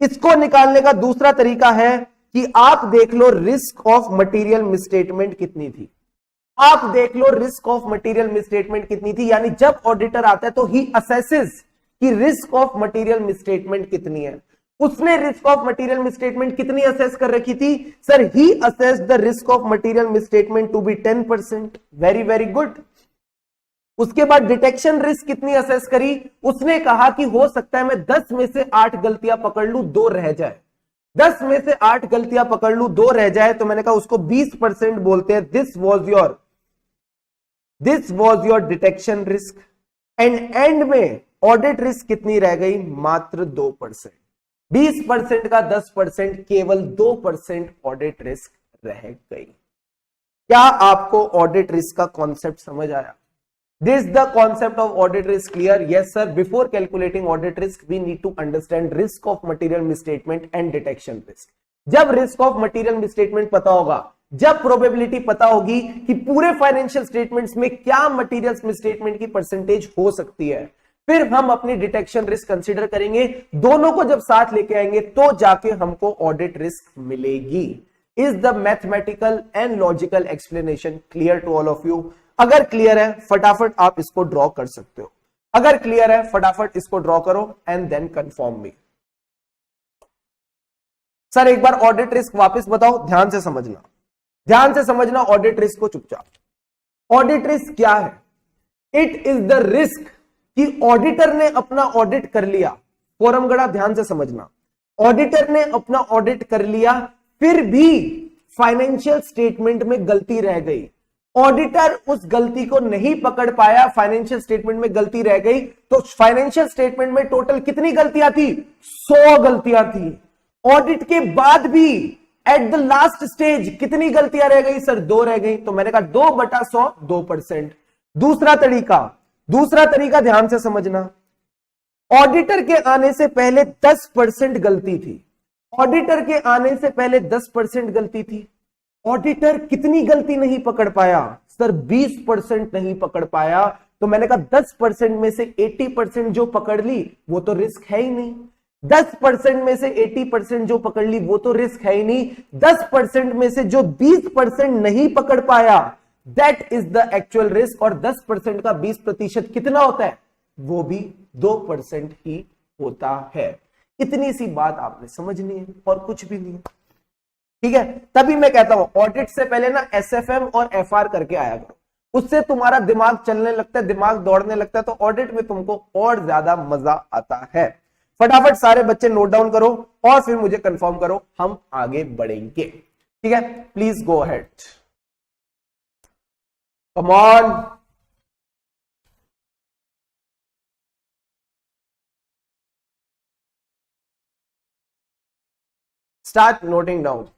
इसको निकालने का दूसरा तरीका है कि आप देख लो रिस्क ऑफ मटेरियल मिसस्टेटमेंट कितनी थी। आप देख लो रिस्क ऑफ मटेरियल मिसस्टेटमेंट कितनी थी, यानी जब ऑडिटर आता है तो ही असेसेस कि रिस्क ऑफ मटेरियल मिसस्टेटमेंट कितनी है। उसने रिस्क ऑफ मटेरियल मिसस्टेटमेंट कितनी असेस कर रखी थी? Sir he assess the risk of material misstatement to be 10%। Very very good. उसके बाद डिटेक्शन रिस्क कितनी असेस करी? उसने कहा कि हो सकता है मैं 10 में से 8 गलतियां पकड़ लूं, 2 रह जाए। 10 में से 8 गलतियां पकड़ लूं, 2 रह जाए, तो मैंने कहा उसको 20% बोलते हैं। This was your detection risk. And में ऑडिट रिस्क कितनी रह गई? मात्र 2%। 20% का 10%, केवल 2% ऑडिट रिस्क रह गई। क्या आपको ऑडिट रिस्क का कॉन्सेप्ट समझ आया? This the concept of audit risk clear? Yes sir. Before calculating audit risk, we need to understand risk of material misstatement and detection risk. जब risk of material misstatement पता होगा, जब probability पता होगी कि पूरे financial statements में क्या materials misstatement की percentage हो सकती है, फिर हम अपनी डिटेक्शन रिस्क कंसीडर करेंगे। दोनों को जब साथ लेके आएंगे तो जाके हमको ऑडिट रिस्क मिलेगी। Is the mathematical and logical explanation clear to all of you? अगर क्लियर है फटाफट आप इसको ड्रॉ कर सकते हो। अगर क्लियर है फटाफट इसको ड्रॉ करो and then confirm me. Sir एक बार ऑडिट रिस्क वापस बताओ, ध्यान से समझना, ध्यान से समझना ऑडिट रिस्क को चुपचाप। ऑडिट रिस्क क्या है? इट इज द रिस्क कि ऑडिटर ने अपना ऑडिट कर लिया। फोरम गड़ा ध्यान से समझना, ऑडिटर ने अपना ऑडिट कर लिया, फिर भी फाइनेंशियल स्टेटमेंट में गलती रह गई। ऑडिटर उस गलती को नहीं पकड़ पाया, फाइनेंशियल स्टेटमेंट में गलती रह गई। तो फाइनेंशियल स्टेटमेंट में टोटल कितनी गलतियां थी? 100 गलतियां थी। ऑडिट के बाद भी एट द लास्ट स्टेज कितनी गलतियां रह गई? सर 2 रह गई। तो मैंने कहा 2/100, 2%। दूसरा तरीका ध्यान से समझना, ऑडिटर के आने से पहले 10% गलती थी। ऑडिटर के आने से पहले 10% गलती थी। ऑडिटर कितनी गलती नहीं पकड़ पाया? सर 20% नहीं पकड़ पाया। तो मैंने कहा 10% में से 80% जो पकड़ ली वो तो रिस्क है ही नहीं। 10% में से 80% जो पकड़ ली वो तो रिस्क है ही नहीं। 10% में से जो 20% नहीं पकड़ पाया that is the actual risk. और 10% का 20% कितना होता है? वो भी 2% ही होता है। इतनी सी बात आपने समझनी है और कुछ भी नहीं है, ठीक है? तभी मैं कहता हूं ऑडिट से पहले ना एसएफएम और एफआर करके आया करो, उससे तुम्हारा दिमाग चलने लगता है, दिमाग दौड़ने लगता है, तो ऑडिट में तुमको और ज्यादा मजा आता है। फटाफट सारे बच्चे नोट डाउन करो और फिर मुझे कंफर्म करो, हम आगे बढ़ेंगे, ठीक है? Please go ahead, come on. Start noting down.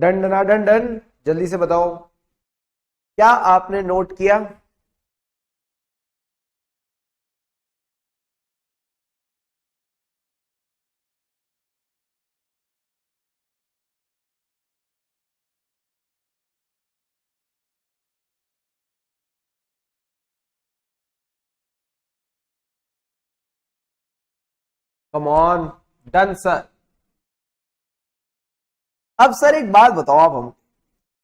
Done डना डन डन, जल्दी से बताओ क्या आपने नोट किया। Come on, done sir. अब सर एक बात बताओ, आप हम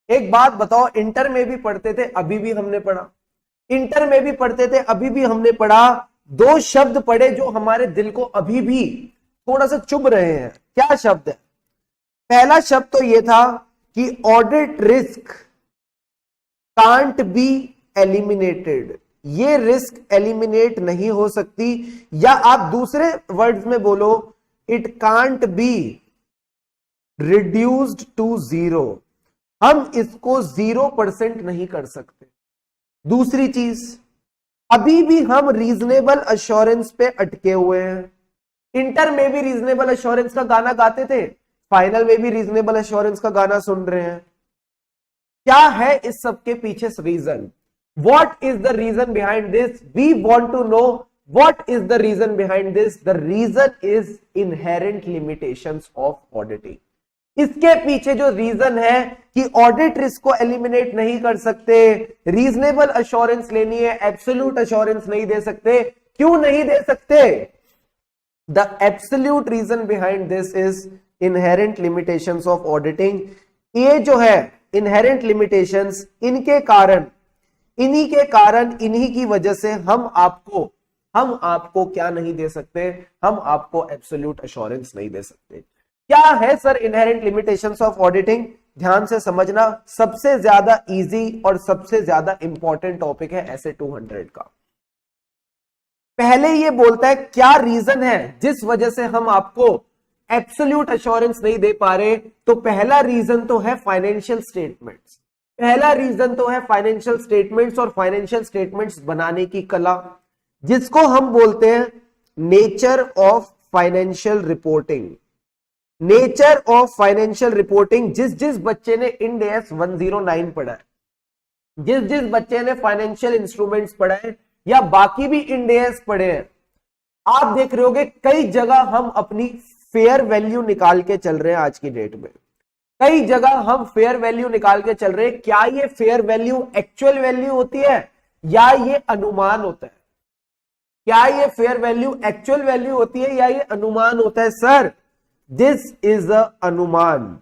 एक बात बताओ, इंटर में भी पढ़ते थे अभी भी हमने पढ़ा, इंटर में भी पढ़ते थे अभी भी हमने पढ़ा, दो शब्द पढ़े जो हमारे दिल को अभी भी थोड़ा सा चुभ रहे हैं। क्या शब्द है? पहला शब्द तो यह था कि audit risk can't be eliminated, ये रिस्क एलिमिनेट नहीं हो सकती, या आप दूसरे वर्ड्स में बोलो, it can't be reduced to zero, हम इसको 0% नहीं कर सकते। दूसरी चीज, अभी भी हम रीजनेबल अश्योरेंस पे अटके हुए हैं। इंटर में भी रीजनेबल अश्योरेंस का गाना गाते थे, फाइनल में भी रीजनेबल अश्योरेंस का गाना सुन रहे हैं। क्या है इस सब के पीछे reason? What is the reason behind this? We want to know what is the reason behind this. The reason is inherent limitations of auditing. इसके पीछे जो रीजन है कि ऑडिट रिस्क को एलिमिनेट नहीं कर सकते, रीजनेबल अश्योरेंस लेनी है, एब्सोल्यूट अश्योरेंस नहीं दे सकते। क्यों नहीं दे सकते? The absolute reason behind this is inherent limitations of auditing. ये जो है इनहेरेंट लिमिटेशंस, इनके कारण, इन्हीं के कारण, इन्हीं की वजह से हम आपको क्या नहीं दे सकते? हम आपको एब्सोल्यूट अश्योरेंस नहीं दे सकते। क्या है sir inherent limitations of auditing? ध्यान से समझना, सबसे ज्यादा इजी और सबसे ज्यादा इंपॉर्टेंट टॉपिक है ऐसे 200 का। पहले ये बोलता है क्या रीजन है जिस वजह से हम आपको एब्सोल्यूट अश्योरेंस नहीं दे पा रहे। तो पहला रीजन तो है फाइनेंशियल स्टेटमेंट्स, पहला रीजन तो है फाइनेंशियल स्टेटमेंट्स और फाइनेंशियल स्टेटमेंट्स बनाने की कला, जिसको हम बोलते हैं nature of financial reporting. Nature of financial reporting, जिस जिस बच्चे ने इंड AS 109 पढ़ा है, जिस जिस बच्चे ने फाइनेंशियल इंस्ट्रूमेंट्स पढ़ा है या बाकी भी इंड AS पढ़े हैं, आप देख रहे होगे कई जगह हम अपनी फेयर वैल्यू निकाल के चल रहे हैं। आज की डेट में कई जगह हम फेयर वैल्यू निकाल के चल रहे हैं। क्या ये फेयर वैल्यू एक्चुअल वैल्यू होती है या ये अनुमान होता है? क्या ये फेयर वैल्यू एक्चुअल वैल्यू होती है या ये अनुमान होता है? सर दिस इज अ अनुमान।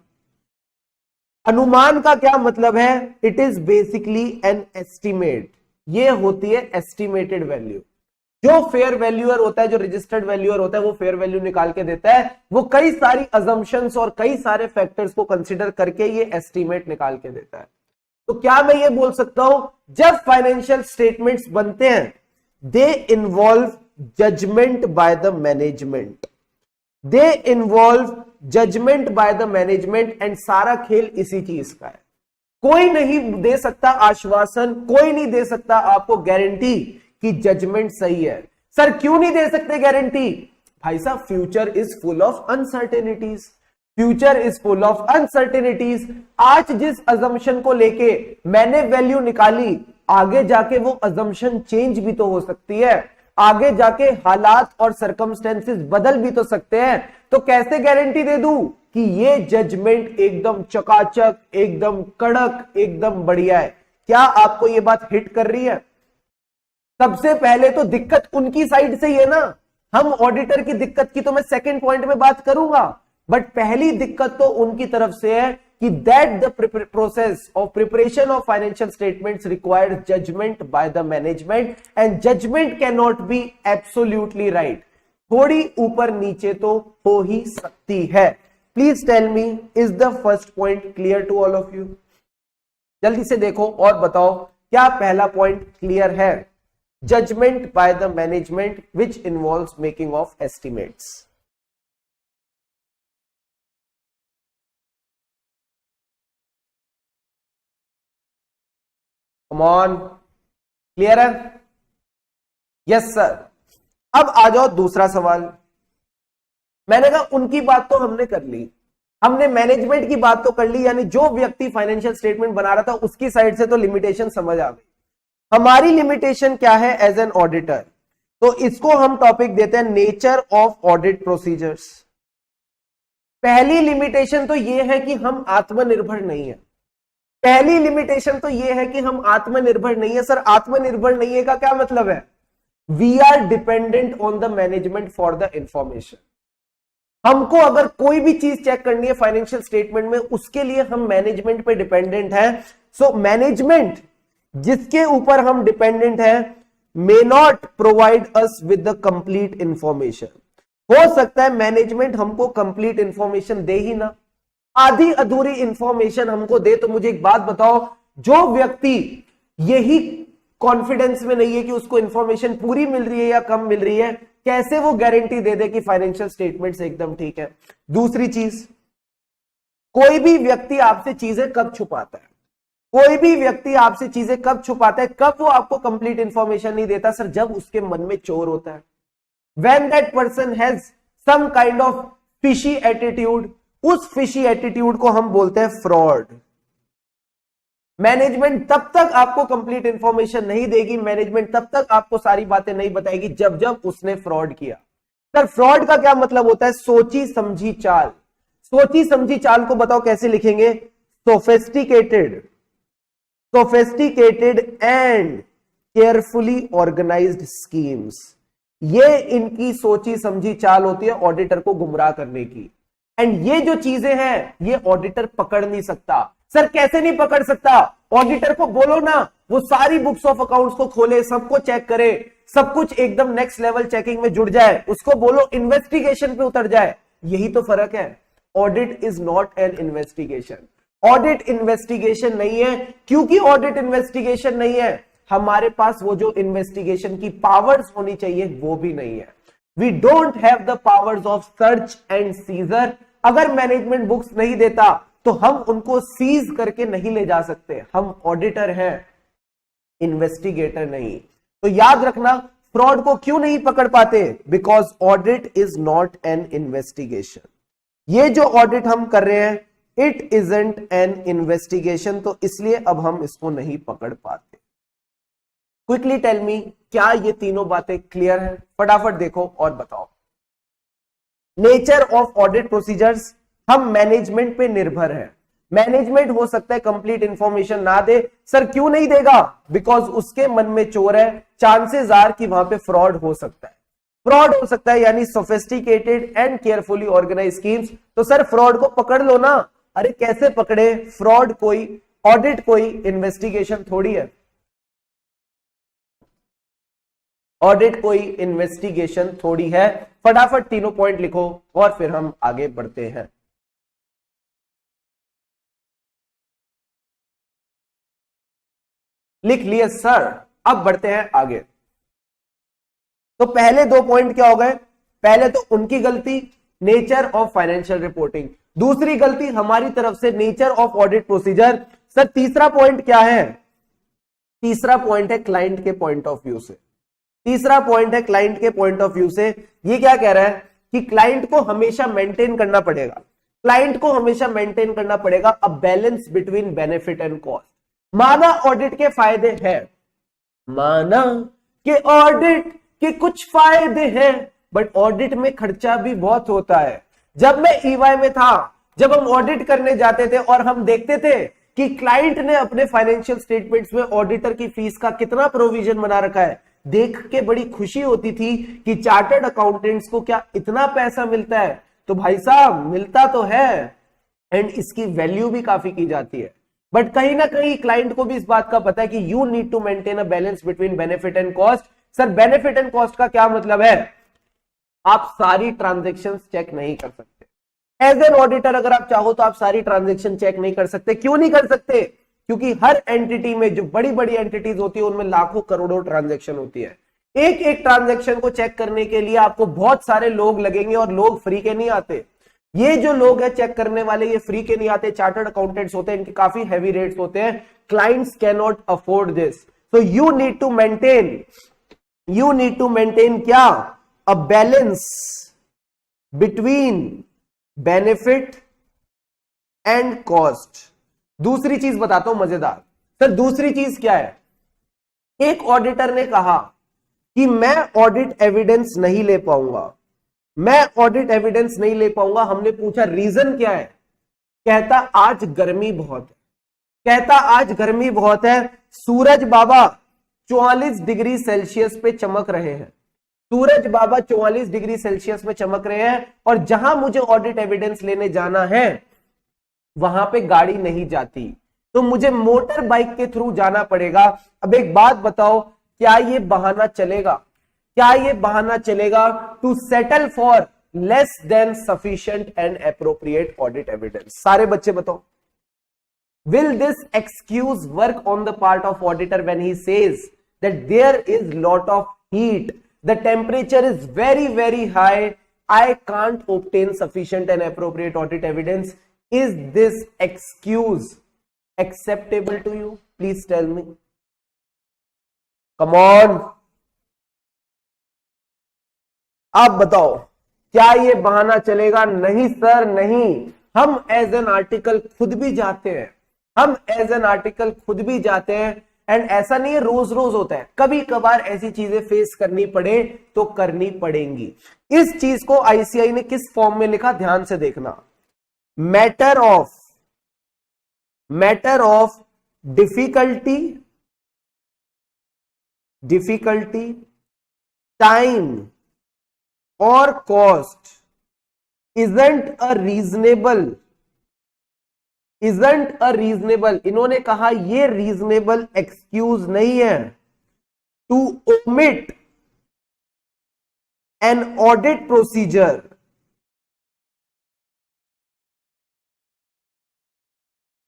अनुमान का क्या मतलब है? It is basically an estimate. ये होती है एस्टिमेटेड वैल्यू। जो फेयर वैल्यूअर होता है, जो रजिस्टर्ड वैल्यूअर होता है, वो फेयर वैल्यू निकाल के देता है। वो कई सारी अजम्पशंस और कई सारे फैक्टर्स को कंसीडर करके ये एस्टिमेट निकाल के देता है। तो क्या मैं ये बोल सकता हूं जब फाइनेंशियल स्टेटमेंट्स बनते हैं, they involve judgement by the management, they involve judgement by the management, and सारा खेल इसी चीज का है। कोई नहीं दे सकता आश्वासन, कोई नहीं दे सकता आपको गारंटी कि जजमेंट सही है। सर क्यों नहीं दे सकते गारंटी? भाई साहब future is full of uncertainties, future is full of uncertainties. आज जिस अजम्पशन को लेके मैंने वैल्यू निकाली, आगे जाके वो अजम्पशन चेंज भी तो हो सकती है, आगे जाके हालात और सर्कमस्टेंसेस बदल भी तो सकते हैं। तो कैसे गारंटी दे दूं कि ये जजमेंट एकदम चकाचक, एकदम कड़क, एकदम बढ़िया है? क्या आपको ये बात हिट कर रही है? सबसे पहले तो दिक्कत उनकी साइड से ही है ना। हम ऑडिटर की दिक्कत की तो मैं सेकंड पॉइंट में बात करूंगा, बट पहली दिक्कत तो उनकी तरफ से है कि that the process of preparation of financial statements required judgement by the management, and judgement can not be absolutely right. थोड़ी ऊपर नीचे तो हो ही सकती है। Please tell me, is the first point clear to all of you? जल्दी से देखो और बताओ, क्या पहला पॉइंट क्लियर है? Judgement by the management which involves making of estimates. Come on, clear है? Yes sir. अब आ जाओ दूसरा सवाल। मैंने कहा उनकी बात तो हमने कर ली, हमने मैनेजमेंट की बात तो कर ली, यानी जो व्यक्ति फाइनेंशियल स्टेटमेंट बना रहा था उसकी साइड से तो लिमिटेशन समझ आ गई। हमारी लिमिटेशन क्या है एज एन ऑडिटर, तो इसको हम टॉपिक देते हैं नेचर ऑफ ऑडिट प्रोसीजर्स। पहली लिमिटेशन तो यह है कि हम आत्मनिर्भर नहीं है। पहली लिमिटेशन तो यह है कि हम आत्मनिर्भर नहीं है। सर आत्मनिर्भर नहीं है का क्या मतलब है? We are dependent on the management for the information. हमको अगर कोई भी चीज चेक करनी है फाइनेंशियल स्टेटमेंट में, उसके लिए हम मैनेजमेंट पे डिपेंडेंट है। सो मैनेजमेंट जिसके ऊपर हम डिपेंडेंट है may not provide us with the complete information. हो सकता है मैनेजमेंट हमको कंप्लीट इंफॉर्मेशन दे ही ना, आधी अधूरी इंफॉर्मेशन हमको दे। तो मुझे एक बात बताओ, जो व्यक्ति यही कॉन्फिडेंस में नहीं है कि उसको इंफॉर्मेशन पूरी मिल रही है या कम मिल रही है, कैसे वो गारंटी दे दे कि फाइनेंशियल स्टेटमेंट्स एकदम ठीक है? दूसरी चीज, कोई भी व्यक्ति आपसे चीजें कब छुपाता है? कोई भी व्यक्ति आपसे चीजें कब छुपाता है? कब वो आपको कंप्लीट इंफॉर्मेशन नहीं देता? सर जब उसके मन में चोर होता है। When that person has some kind of fishy attitude, उस फिशी एटीट्यूड को हम बोलते हैं फ्रॉड। मैनेजमेंट तब तक आपको कंप्लीट इंफॉर्मेशन नहीं देगी, मैनेजमेंट तब तक आपको सारी बातें नहीं बताएगी जब जब उसने फ्रॉड किया। सर फ्रॉड का क्या मतलब होता है? सोची समझी चाल। सोची समझी चाल को बताओ कैसे लिखेंगे? Sophisticated and carefully organised schemes. ये इनकी सोची समझी चाल होती है ऑडिटर को गुमराह करने की। एंड ये जो चीजें हैं ये ऑडिटर पकड़ नहीं सकता। सर कैसे नहीं पकड़ सकता? ऑडिटर को बोलो ना वो सारी बुक्स ऑफ अकाउंट्स को खोले, सबको चेक करे, सब कुछ एकदम नेक्स्ट लेवल चेकिंग में जुड़ जाए, उसको बोलो इन्वेस्टिगेशन पे उतर जाए। यही तो फर्क है। Audit is not an investigation. Audit investigation नहीं है। क्योंकि ऑडिट इन्वेस्टिगेशन नहीं है, हमारे पास वो जो इन्वेस्टिगेशन की पावर्स होनी चाहिए वो भी नहीं है। We don't have the powers of search and seizure. अगर मैनेजमेंट बुक्स नहीं देता तो हम उनको सीज करके नहीं ले जा सकते। हम ऑडिटर हैं, इन्वेस्टिगेटर नहीं। तो याद रखना, फ्रॉड को क्यों नहीं पकड़ पाते? Because audit is not an investigation. ये जो ऑडिट हम कर रहे हैं इट इजंट एन इन्वेस्टिगेशन, तो इसलिए अब हम इसको नहीं पकड़ पाते। क्विकली टेल मी, क्या ये तीनों बातें क्लियर है? फटाफट देखो और बताओ। नेचर ऑफ ऑडिट प्रोसीजर्स, हम मैनेजमेंट पे निर्भर है। मैनेजमेंट हो सकता है कंप्लीट इंफॉर्मेशन ना दे। सर क्यों नहीं देगा? बिकॉज उसके मन में चोर है, चांसेस आर कि वहां पे फ्रॉड हो सकता है। फ्रॉड हो सकता है यानी sophisticated and carefully organise schemes. तो सर फ्रॉड को पकड़ लो ना। अरे कैसे पकड़े? फ्रॉड कोई, ऑडिट कोई इन्वेस्टिगेशन थोड़ी है। ऑडिट कोई इन्वेस्टिगेशन थोड़ी है। फटाफट तीनों पॉइंट लिखो और फिर हम आगे बढ़ते हैं। लिख लिए सर, अब बढ़ते हैं आगे। तो पहले दो पॉइंट क्या हो गए? पहले तो उनकी गलती, नेचर ऑफ फाइनेंशियल रिपोर्टिंग। दूसरी गलती हमारी तरफ से, nature of audit procedure. Sir तीसरा पॉइंट क्या है? तीसरा पॉइंट है क्लाइंट के पॉइंट ऑफ व्यू से। तीसरा पॉइंट है क्लाइंट के पॉइंट ऑफ व्यू से। ये क्या कह रहा है कि क्लाइंट को हमेशा मेंटेन करना पड़ेगा, क्लाइंट को हमेशा मेंटेन करना पड़ेगा अ balance between benefit and cost. माना ऑडिट के फायदे हैं, माना कि ऑडिट के कुछ फायदे हैं, बट ऑडिट में खर्चा भी बहुत होता है। जब मैं ईवाई में था, जब हम ऑडिट करने जाते थे और हम देखते थे कि क्लाइंट ने अपने फाइनेंशियल स्टेटमेंट्स में ऑडिटर की फीस का कितना प्रोविजन बना रखा है, देख के बड़ी खुशी होती थी कि चार्टर्ड अकाउंटेंट्स को क्या इतना पैसा मिलता है। तो भाई साहब मिलता तो है एंड इसकी वैल्यू भी काफी की जाती है। बट कहीं ना कहीं क्लाइंट को भी इस बात का पता है कि you need to maintain a balance between benefit and cost. Sir benefit and cost का क्या मतलब है? आप सारी ट्रांजेक्शन्स चेक नहीं कर सकते। एज एन ऑडिटर अगर आप चाहो तो आप सारी ट्रांजेक्शन चेक नहीं कर सकते। क्यों नहीं कर सकते? क्योंकि हर एंटिटी में, जो बड़ी बड़ी एंटिटीज होती है उनमें लाखों करोड़ों ट्रांजेक्शन होती है। एक एक ट्रांजेक्शन को चेक करने के लिए आपको बहुत सारे लोग लगेंगे और लोग फ्री के नहीं आते। ये जो लोग हैं चेक करने वाले, ये फ्री के नहीं आते, चार्टर्ड अकाउंटेंट्स होते हैं, इनके काफी हैवी रेट्स होते हैं। Clients can not afford this, so you need to maintain क्या? A balance between benefit and cost. दूसरी चीज बताता हूं मजेदार सर, दूसरी चीज क्या है? एक ऑडिटर ने कहा कि मैं ऑडिट एविडेंस नहीं ले पाऊंगा, मैं ऑडिट एविडेंस नहीं ले पाऊंगा। हमने पूछा रीजन क्या है? कहता आज गर्मी बहुत है, कहता आज गर्मी बहुत है, सूरज बाबा 44 डिग्री सेल्सियस पे चमक रहे हैं, सूरज बाबा 44 डिग्री सेल्सियस में चमक रहे हैं, और जहां मुझे ऑडिट एविडेंस लेने जाना है वहां पे गाड़ी नहीं जाती, तो मुझे मोटर बाइक के थ्रू जाना पड़ेगा। अब एक बात बताओ, क्या ये बहाना चलेगा? क्या ये बहाना चलेगा to settle for less than sufficient and appropriate audit evidence? सारे बच्चे बताओ, will this excuse work on the part of auditor when he says that there is lot of heat, the temperature is very high, I can't obtain sufficient and appropriate audit evidence? Is this excuse acceptable to you? Please tell me. Come on, आप बताओ, क्या ये बहाना चलेगा? नहीं sir नहीं, हम as an article खुद भी जाते हैं, हम एज एन आर्टिकल खुद भी जाते हैं, एंड ऐसा नहीं है रोज रोज होता है, कभी कभार ऐसी चीजें फेस करनी पड़े तो करनी पड़ेंगी। इस चीज को आईसीआई ने किस फॉर्म में लिखा, ध्यान से देखना, मैटर ऑफ डिफिकल्टी टाइम और कॉस्ट इजंट अ रीजनेबल, इन्होंने कहा ये रीजनेबल एक्सक्यूज नहीं है to omit an audit procedure.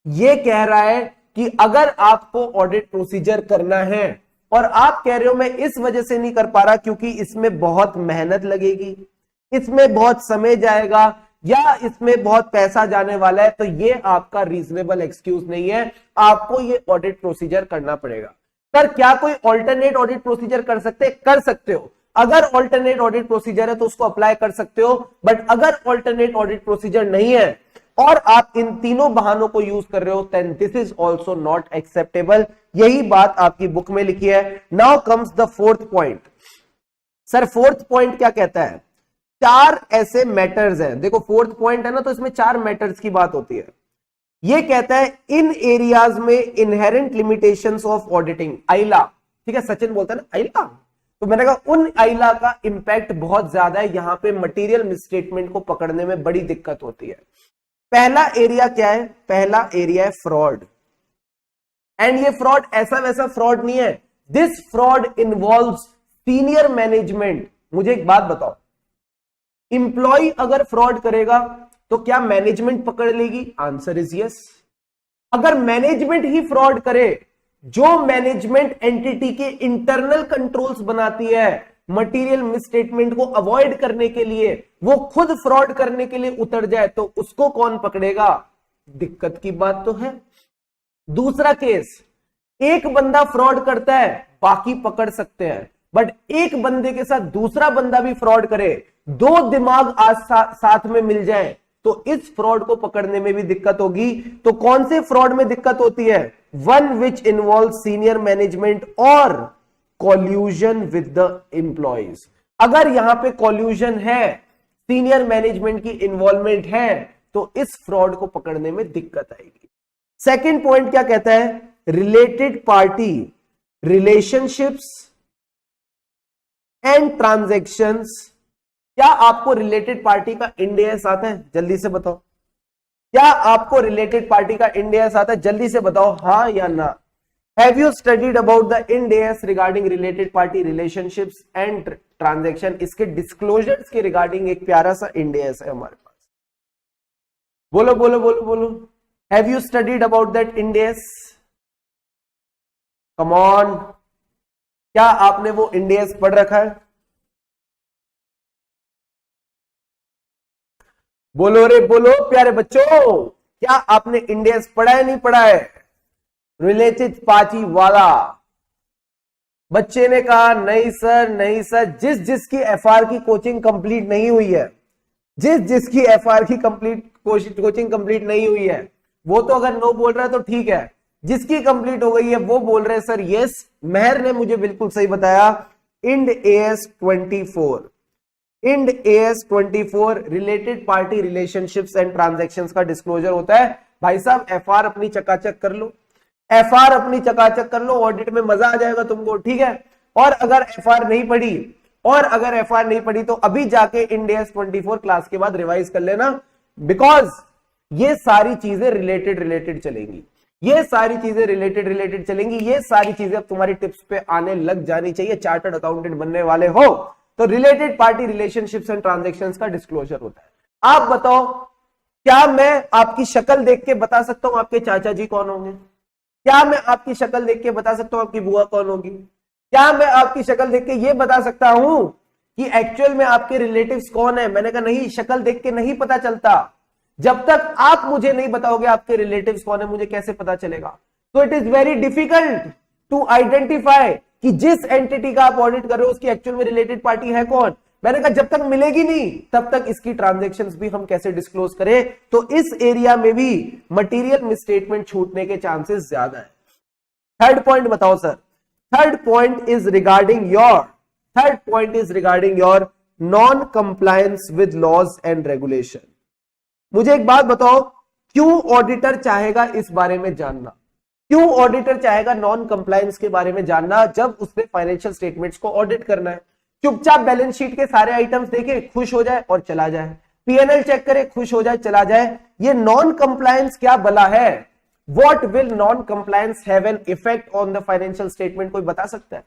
ये कह रहा है कि अगर आपको ऑडिट प्रोसीजर करना है और आप कह रहे हो मैं इस वजह से नहीं कर पा रहा क्योंकि इसमें बहुत मेहनत लगेगी, इसमें बहुत समय जाएगा, या इसमें बहुत पैसा जाने वाला है, तो ये आपका रीजनेबल एक्सक्यूज नहीं है, आपको ये ऑडिट प्रोसीजर करना पड़ेगा। सर क्या कोई ऑल्टरनेट ऑडिट प्रोसीजर कर सकते हो? अगर ऑल्टरनेट ऑडिट प्रोसीजर है तो उसको अप्लाई कर सकते हो, बट अगर ऑल्टरनेट ऑडिट प्रोसीजर नहीं है और आप इन तीनों बहानों को यूज कर रहे हो, then this is also not acceptable. यही बात आपकी बुक में लिखी है। Now comes the fourth point. Sir fourth point क्या कहता है? चार ऐसे मैटर्स हैं, देखो फोर्थ पॉइंट है ना, तो इसमें चार मैटर्स की बात होती है। ये कहता है इन एरियाज में इनहेरेंट लिमिटेशंस ऑफ ऑडिटिंग, आइला, ठीक है, सचिन बोलता है ना आइला, तो मैंने कहा उन आइला का इंपैक्ट बहुत ज्यादा है, यहां पे मटेरियल मिसस्टेटमेंट को पकड़ने में बड़ी दिक्कत होती है। पहला एरिया क्या है? पहला एरिया है फ्रॉड, एंड ये फ्रॉड ऐसा वैसा फ्रॉड नहीं है, this fraud involves senior management. मुझे एक बात बताओ, इंप्लॉय अगर फ्रॉड करेगा तो क्या मैनेजमेंट पकड़ लेगी? Answer is yes. अगर मैनेजमेंट ही फ्रॉड करे, जो मैनेजमेंट एंटिटी के इंटरनल कंट्रोल्स बनाती है मटेरियल मिसस्टेटमेंट को अवॉइड करने के लिए, वो खुद फ्रॉड करने के लिए उतर जाए, तो उसको कौन पकड़ेगा? दिक्कत की बात तो है। दूसरा केस, एक बंदा फ्रॉड करता है, बाकी पकड़ सकते हैं, बट एक बंदे के साथ दूसरा बंदा भी फ्रॉड करे, दो दिमाग आज साथ में मिल जाए, तो इस फ्रॉड को पकड़ने में भी दिक्कत होगी। तो कौन से फ्रॉड में दिक्कत होती है? One which involve senior management और कॉल्यूजन विद द एम्प्लॉइज। अगर यहां पे कॉल्यूजन है, सीनियर मैनेजमेंट की इन्वॉल्वमेंट है, तो इस फ्रॉड को पकड़ने में दिक्कत आएगी। सेकेंड पॉइंट क्या कहता है? Related party relationships and transactions. क्या आपको रिलेटेड पार्टी का इंड एएस आता है? जल्दी से बताओ, क्या आपको रिलेटेड पार्टी का इंड एएस आता है? जल्दी से बताओ, हाँ या ना। Have you studied about the Ind AS regarding related party relationships and transaction? इसके डिस्क्लोजर्स के रिगार्डिंग एक प्यारा सा इंड एएस है हमारे पास। बोलो बोलो बोलो बोलो, have you studied about that Ind AS? Come on, क्या आपने वो इंड एएस पढ़ रखा है? बोलो रे बोलो प्यारे बच्चों, क्या आपने इंड एएस पढ़ा है? नहीं पढ़ा है? रिलेटेड पार्टी वाला। बच्चे ने कहा नहीं सर नहीं सर, जिसकी एफआर की कोचिंग कंप्लीट नहीं हुई है जिसकी एफआर की कंप्लीट कोचिंग कंप्लीट नहीं हुई है वो तो अगर नो बोल रहा है तो ठीक है, जिसकी कंप्लीट हो गई है वो बोल रहे हैं सर यस। मेहर ने मुझे बिल्कुल सही बताया, Ind AS 24, Ind AS 24 related party relationships and transactions का डिस्क्लोजर होता है। भाई साहब एफआर अपनी चकाचक कर लो, एफआर अपनी चकाचक कर लो, ऑडिट में मजा आ जाएगा तुमको, ठीक है। और अगर एफआर नहीं पढ़ी, और अगर एफआर नहीं पढ़ी तो अभी जाके इंड एएस 24 क्लास के बाद रिवाइज कर लेना, बिकॉज ये सारी चीजें रिलेटेड चलेंगी, ये सारी चीजें रिलेटेड चलेंगी, ये सारी चीजें अब तुम्हारी टिप्स पे आने लग जानी चाहिए। चार्टर्ड अकाउंटेंट बनने वाले हो तो related party relationships and transactions का डिस्क्लोजर होता है। आप बताओ, क्या मैं आपकी शक्ल देख के बता सकता हूं आपके चाचा जी कौन होंगे? क्या मैं आपकी शक्ल देख के बता सकता हूं आपकी बुआ कौन होगी? क्या मैं आपकी शक्ल देख के ये बता सकता हूं कि एक्चुअल में आपके रिलेटिव्स कौन है? मैंने कहा नहीं, शक्ल देख के नहीं पता चलता। जब तक आप मुझे नहीं बताओगे आपके रिलेटिव्स कौन है, मुझे कैसे पता चलेगा? तो it is very difficult to identify कि जिस एंटिटी का आप ऑडिट कर रहे हो उसकी एक्चुअल में रिलेटेड पार्टी है कौन। मैंने कहा जब तक मिलेगी नहीं तब तक इसकी ट्रांजैक्शंस भी हम कैसे डिस्क्लोज करें? तो इस एरिया में भी मटेरियल मिसस्टेटमेंट छूटने के चांसेस ज्यादा है। थर्ड पॉइंट बताओ sir. Third point is regarding your non compliance with laws and regulation. मुझे एक बात बताओ, क्यों ऑडिटर चाहेगा इस बारे में जानना? क्यों ऑडिटर चाहेगा नॉन कंप्लायंस के बारे में जानना जब उसने फाइनेंशियल स्टेटमेंट्स को ऑडिट करना है? चुपचाप बैलेंस शीट के सारे आइटम्स देखे, खुश हो जाए और चला जाए, पीएनएल चेक करे, खुश हो जाए, चला जाए। ये नॉन कंप्लायंस क्या भला है? What will non compliance have an effect on the financial statement? कोई बता सकता है?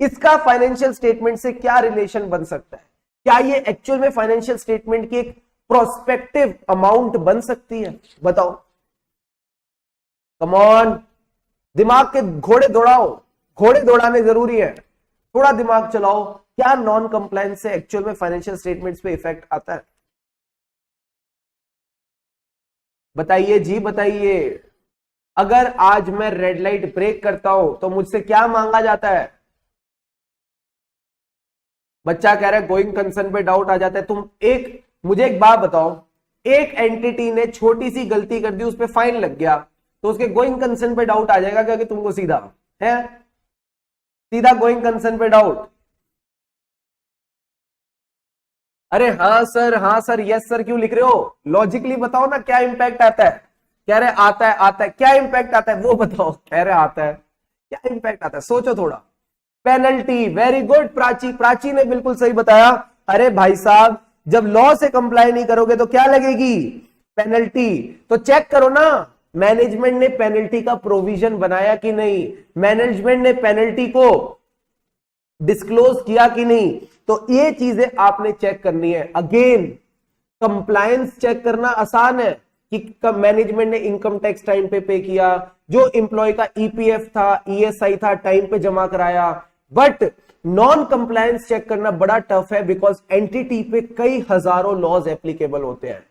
इसका फाइनेंशियल स्टेटमेंट से क्या रिलेशन बन सकता है? क्या ये एक्चुअल में फाइनेंशियल स्टेटमेंट की एक प्रोस्पेक्टिव अमाउंट बन सकती है? बताओ, कम ऑन, दिमाग के घोड़े दौड़ाओ, घोड़े दौड़ाने जरूरी है, थोड़ा दिमाग चलाओ। क्या नॉन कंप्लायंस से एक्चुअल में फाइनेंशियल स्टेटमेंट्स पे इफेक्ट आता है? बताइए जी, बताइए। अगर आज मैं रेड लाइट ब्रेक करता हूं तो मुझसे क्या मांगा जाता है? बच्चा कह रहा है गोइंग कंसर्न पे डाउट आ जाता है। मुझे एक बात बताओ, एक एंटिटी ने छोटी सी गलती कर दी, उस पर फाइन लग गया, तो उसके गोइंग कंसर्न पे डाउट आ जाएगा क्या कि तुमको? सीधा है, सीधा गोइंग कंसर्न पे डाउट। अरे हाँ सर, यस सर क्यों लिख रहे हो? लॉजिकली बताओ ना, क्या इंपैक्ट आता है? कह रहे आता है, क्या इंपैक्ट आता है वो बताओ। कह रहे आता है, क्या इंपैक्ट आता है? सोचो थोड़ा। पेनल्टी, वेरी गुड प्राची ने बिल्कुल सही बताया। अरे भाई साहब, जब लॉ से कंप्लाई नहीं करोगे तो क्या लगेगी? पेनल्टी। तो चेक करो ना, मैनेजमेंट ने पेनल्टी का प्रोविजन बनाया कि नहीं, मैनेजमेंट ने पेनल्टी को डिस्क्लोज किया कि नहीं। तो ये चीजें आपने चेक करनी है। अगेन, कंप्लायंस चेक करना आसान है कि मैनेजमेंट ने इनकम टैक्स टाइम पे किया, जो एम्प्लॉय का ईपीएफ था, ईएसआई था, टाइम पे जमा कराया। बट नॉन कंप्लायंस चेक करना बड़ा टफ है, बिकॉज एंटिटी पे कई हजारों लॉज एप्लीकेबल होते हैं।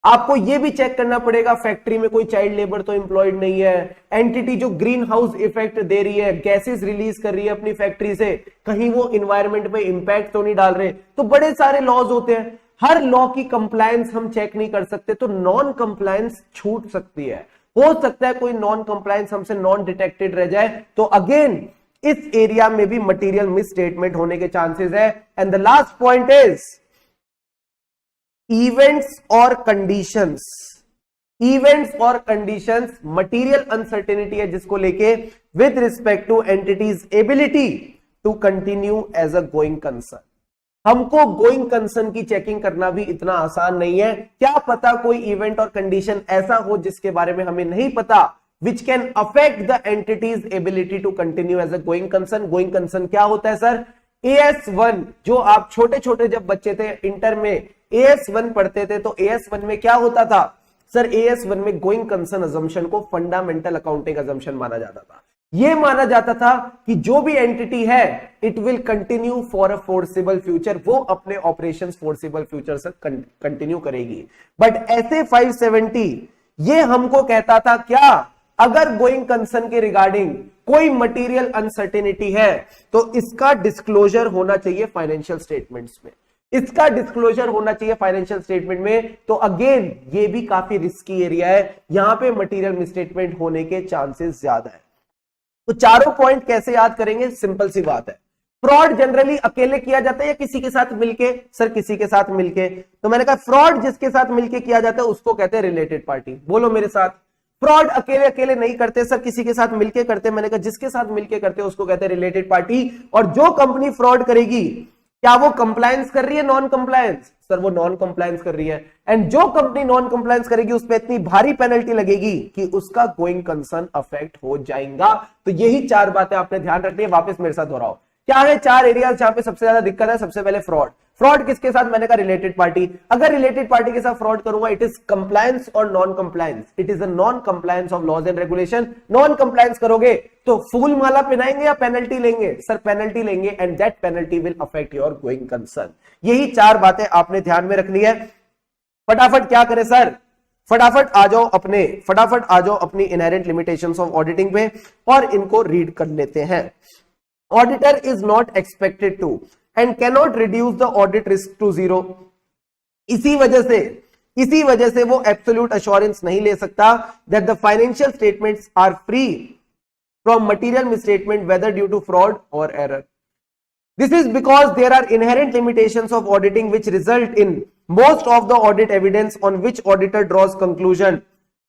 आपको यह भी चेक करना पड़ेगा फैक्ट्री में कोई चाइल्ड लेबर तो एम्प्लॉयड नहीं है, एंटिटी जो ग्रीन हाउस इफेक्ट दे रही है, गैसेस रिलीज कर रही है अपनी फैक्ट्री से, कहीं वो इन्वायरमेंट पे इंपैक्ट तो नहीं डाल रहे। तो बड़े सारे लॉज होते हैं, हर लॉ की कंप्लायंस हम चेक नहीं कर सकते, तो नॉन कंप्लायंस छूट सकती है। हो सकता है कोई नॉन कंप्लायंस हमसे नॉन डिटेक्टेड रह जाए, तो अगेन इस एरिया में भी मटेरियल मिस स्टेटमेंट होने के चांसेस है। And the last point is events और कंडीशंस। इवेंट्स और कंडीशंस मटेरियल अनसर्टेनिटी है जिसको लेके with respect to entity's ability to continue as a going concern. हमको गोइंग कंसर्न की चेकिंग करना भी इतना आसान नहीं है। क्या पता कोई इवेंट और कंडीशन ऐसा हो जिसके बारे में हमें नहीं पता, which can affect the entity's ability to continue as a going concern। going concern क्या होता है सर? AS1, जो आप छोटे छोटे जब बच्चे थे इंटर में AS1 पढ़ते थे, तो AS1 में क्या होता था सर? AS1 में गोइंग कंसर्न अजम्पशन को फंडामेंटल अकाउंटिंग अजम्पशन माना जाता था। यह माना जाता था कि जो भी एंटिटी है it will continue for a forcible future, वो अपने ऑपरेशंस फोर्सिबल फ्यूचर से कंटिन्यू करेगी। बट ऐसे 570 ये हमको कहता था क्या, अगर गोइंग कंसर्न के रिगार्डिंग कोई मटेरियल अनसर्टेनिटी है तो इसका डिस्क्लोजर होना चाहिए फाइनेंशियल स्टेटमेंट्स में। इसका डिस्क्लोजर होना चाहिए फाइनेंशियल स्टेटमेंट में। तो अगेन ये भी काफी रिस्की एरिया है, यहां पे मटेरियल मिसस्टेटमेंट होने के चांसेस ज्यादा है। तो चारों पॉइंट कैसे याद करेंगे, सिंपल सी बात है। फ्रॉड जनरली अकेले किया जाता है या किसी के साथ मिलके? सर किसी के साथ मिलके। तो मैंने कहा फ्रॉड जिसके साथ मिलके किया जाता है उसको कहते हैं रिलेटेड पार्टी। बोलो मेरे साथ, फ्रॉड अकेले अकेले नहीं करते सर, किसी के साथ मिलके करते। मैंने कहा जिसके साथ मिलके करते हैं उसको कहते हैं रिलेटेड पार्टी। और जो कंपनी फ्रॉड करेगी, क्या वो कंप्लायंस कर रही है, नॉन कंप्लायंस? सर वो नॉन कंप्लायंस कर रही है। एंड जो कंपनी नॉन कंप्लायंस करेगी उस पर इतनी भारी पेनल्टी लगेगी कि उसका गोइंग कंसर्न अफेक्ट हो जाएगा। तो यही चार बातें आपने ध्यान रखनी है। वापस मेरे साथ दोहराओ, क्या है चार एरियाज जहां पे सबसे ज्यादा दिक्कत है? सबसे पहले फ्रॉड। फ्रॉड किसके साथ? मैंने कहा रिलेटेड पार्टी। अगर रिलेटेड पार्टी के साथ फ्रॉड करूंगा, इट इज कंप्लायंस और non compliance. It is a non compliance of laws and regulation. Non compliance करोगे तो फूल माला पहनाएंगे या पेनल्टी लेंगे? सर पेनल्टी लेंगे, and that penalty will affect your going concern. यही चार बातें आपने ध्यान में रखनी है। फटाफट क्या करें सर, फटाफट आ जाओ अपनी इनहेरेंट लिमिटेशंस ऑफ ऑडिटिंग पे और इनको रीड कर लेते हैं। Auditor is not expected to and cannot reduce the audit risk to zero. इसी वजह से वो एब्सोल्यूट अश्योरेंस नहीं ले सकता that the financial statements are free from material misstatement whether due to fraud और error. This is because there are inherent limitations of auditing which result in most of the audit evidence on which auditor draws conclusion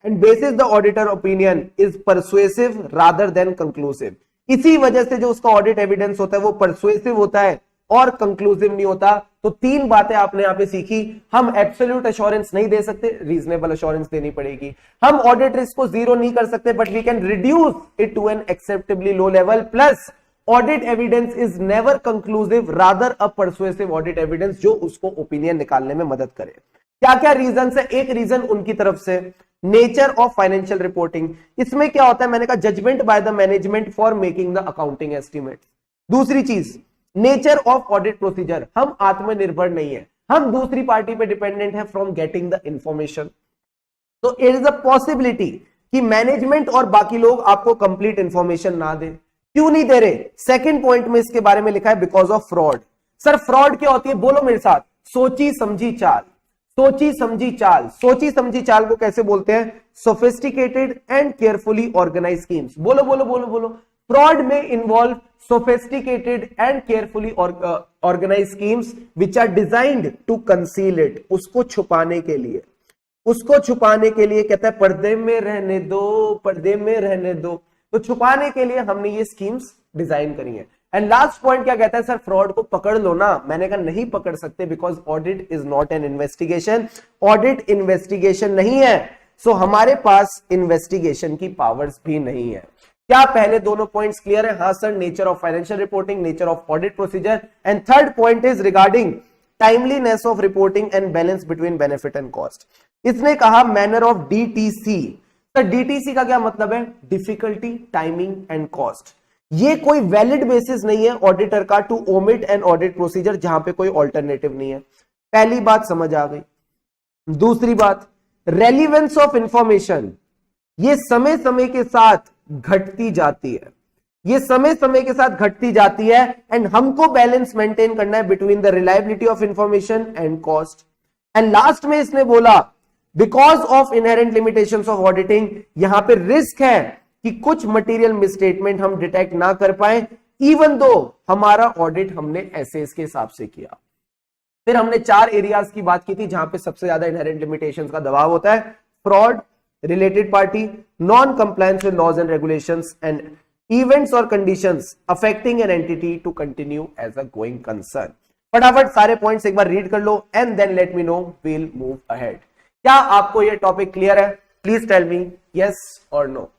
and basis the auditor opinion is persuasive rather than conclusive. इसी वजह से जो उसका audit evidence होता है वो persuasive होता है और कंक्लूसिव नहीं होता। तो तीन बातें आपने यहां पे सीखी। हम एब्सोल्यूट अश्योरेंस नहीं दे सकते, रीजनेबल अश्योरेंस देनी पड़ेगी। हम ऑडिट रिस्क को जीरो नहीं कर सकते, but we can reduce it to an acceptably low level. Plus audit evidence is never conclusive, rather a persuasive audit evidence जो उसको ओपिनियन निकालने में मदद करे। क्या क्या रीजन है? एक रीजन उनकी तरफ से नेचर ऑफ फाइनेंशियल रिपोर्टिंग। इसमें क्या होता है? मैंने कहा judgement by the management for making the accounting estimate. दूसरी चीज नेचर ऑफ ऑडिट प्रोसीजर, हम आत्मनिर्भर नहीं है, हम दूसरी पार्टी पे डिपेंडेंट है फ्रॉम गेटिंग द इंफॉर्मेशन। तो इट इज अ पॉसिबिलिटी कि मैनेजमेंट और बाकी लोग आपको कंप्लीट इंफॉर्मेशन ना दे। क्यों नहीं दे रहे? सेकंड पॉइंट में इसके बारे में लिखा है because of fraud. Sir fraud क्या होती है? बोलो मेरे साथ, सोची समझी चाल। सोची समझी चाल, सोची समझी चाल को कैसे बोलते हैं? Sophisticated and carefully organise schemes. बोलो बोलो बोलो बोलो। फ्रॉड में involve sophisticated and carefully organise schemes which are designed to conceal it. उसको छुपाने के लिए, उसको छुपाने के लिए कहता है पर्दे में रहने दो, पर्दे में रहने दो। तो छुपाने के लिए हमने ये स्कीम्स डिजाइन करी है। एंड लास्ट पॉइंट क्या कहता है? सर फ्रॉड को पकड़ लो ना। मैंने कहा नहीं पकड़ सकते, because audit is not an investigation. Audit investigation नहीं है, सो हमारे पास इन्वेस्टिगेशन की पावर्स भी नहीं है। क्या पहले दोनों पॉइंट्स क्लियर है? हाँ sir, nature of financial reporting, nature of audit procedure. And third point is regarding timeliness of reporting and balance between benefit and cost. इसने कहा मैनर ऑफ डीटीसी। तो डीटीसी का क्या मतलब है? Difficulty, timing and cost. ये कोई valid basis नहीं है ऑडिटर का to omit an audit procedure जहां पे कोई ऑल्टरनेटिव नहीं है। पहली बात समझ आ गई। दूसरी बात, रेलिवेंस ऑफ इंफॉर्मेशन, ये समय समय के साथ घटती जाती है, ये समय समय के साथ घटती जाती है। एंड हमको बैलेंस मेंटेन करना है between the reliability of information and cost. And last में इसने बोला because of inherent limitations of auditing, यहां पे रिस्क है कि कुछ मटेरियल मिसस्टेटमेंट हम डिटेक्ट ना कर पाए, इवन दो हमारा ऑडिट हमने एसएस के हिसाब से किया। फिर हमने चार एरियाज की बात की थी जहां पे सबसे ज्यादा इनहेरेंट लिमिटेशंस का दबाव होता है। Fraud, related party, non compliance with laws and regulations and events और conditions affecting an entity to continue as a going concern. फटाफट सारे पॉइंट्स एक बार रीड कर लो and then let me know, we'll move ahead. क्या आपको यह टॉपिक क्लियर है? प्लीज टेल मी यस और no.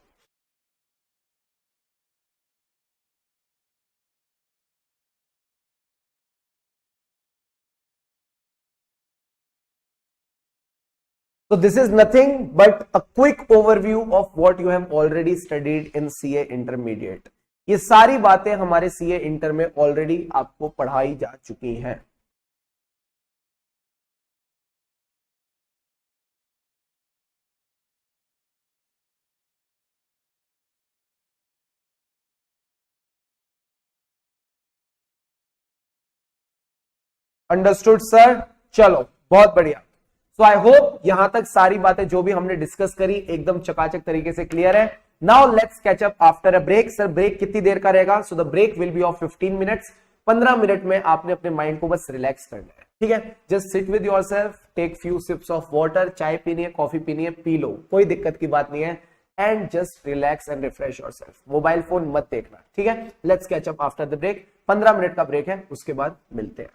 So this is nothing but a quick overview of what you have already studied in CA Intermediate. ये सारी बातें हमारे CA inter में ऑलरेडी आपको पढ़ाई जा चुकी हैं। Understood sir? चलो बहुत बढ़िया। सो आई होप यहां तक सारी बातें जो भी हमने डिस्कस करी एकदम चकाचक तरीके से क्लियर है। Now let's catch up after a break. Sir break कितनी देर का रहेगा? So the break will be of 15 minutes. 15 minute में आपने अपने माइंड को बस रिलैक्स करना है, ठीक है? Just sit with yourself, take few sips of water, चाय पीनी है, कॉफी पीनी है, पी लो, कोई दिक्कत की बात नहीं है। And just relax and refresh yourself. Mobile phone मत देखना, ठीक है? Let's catch up after the break. 15 minute का ब्रेक है, उसके बाद मिलते हैं।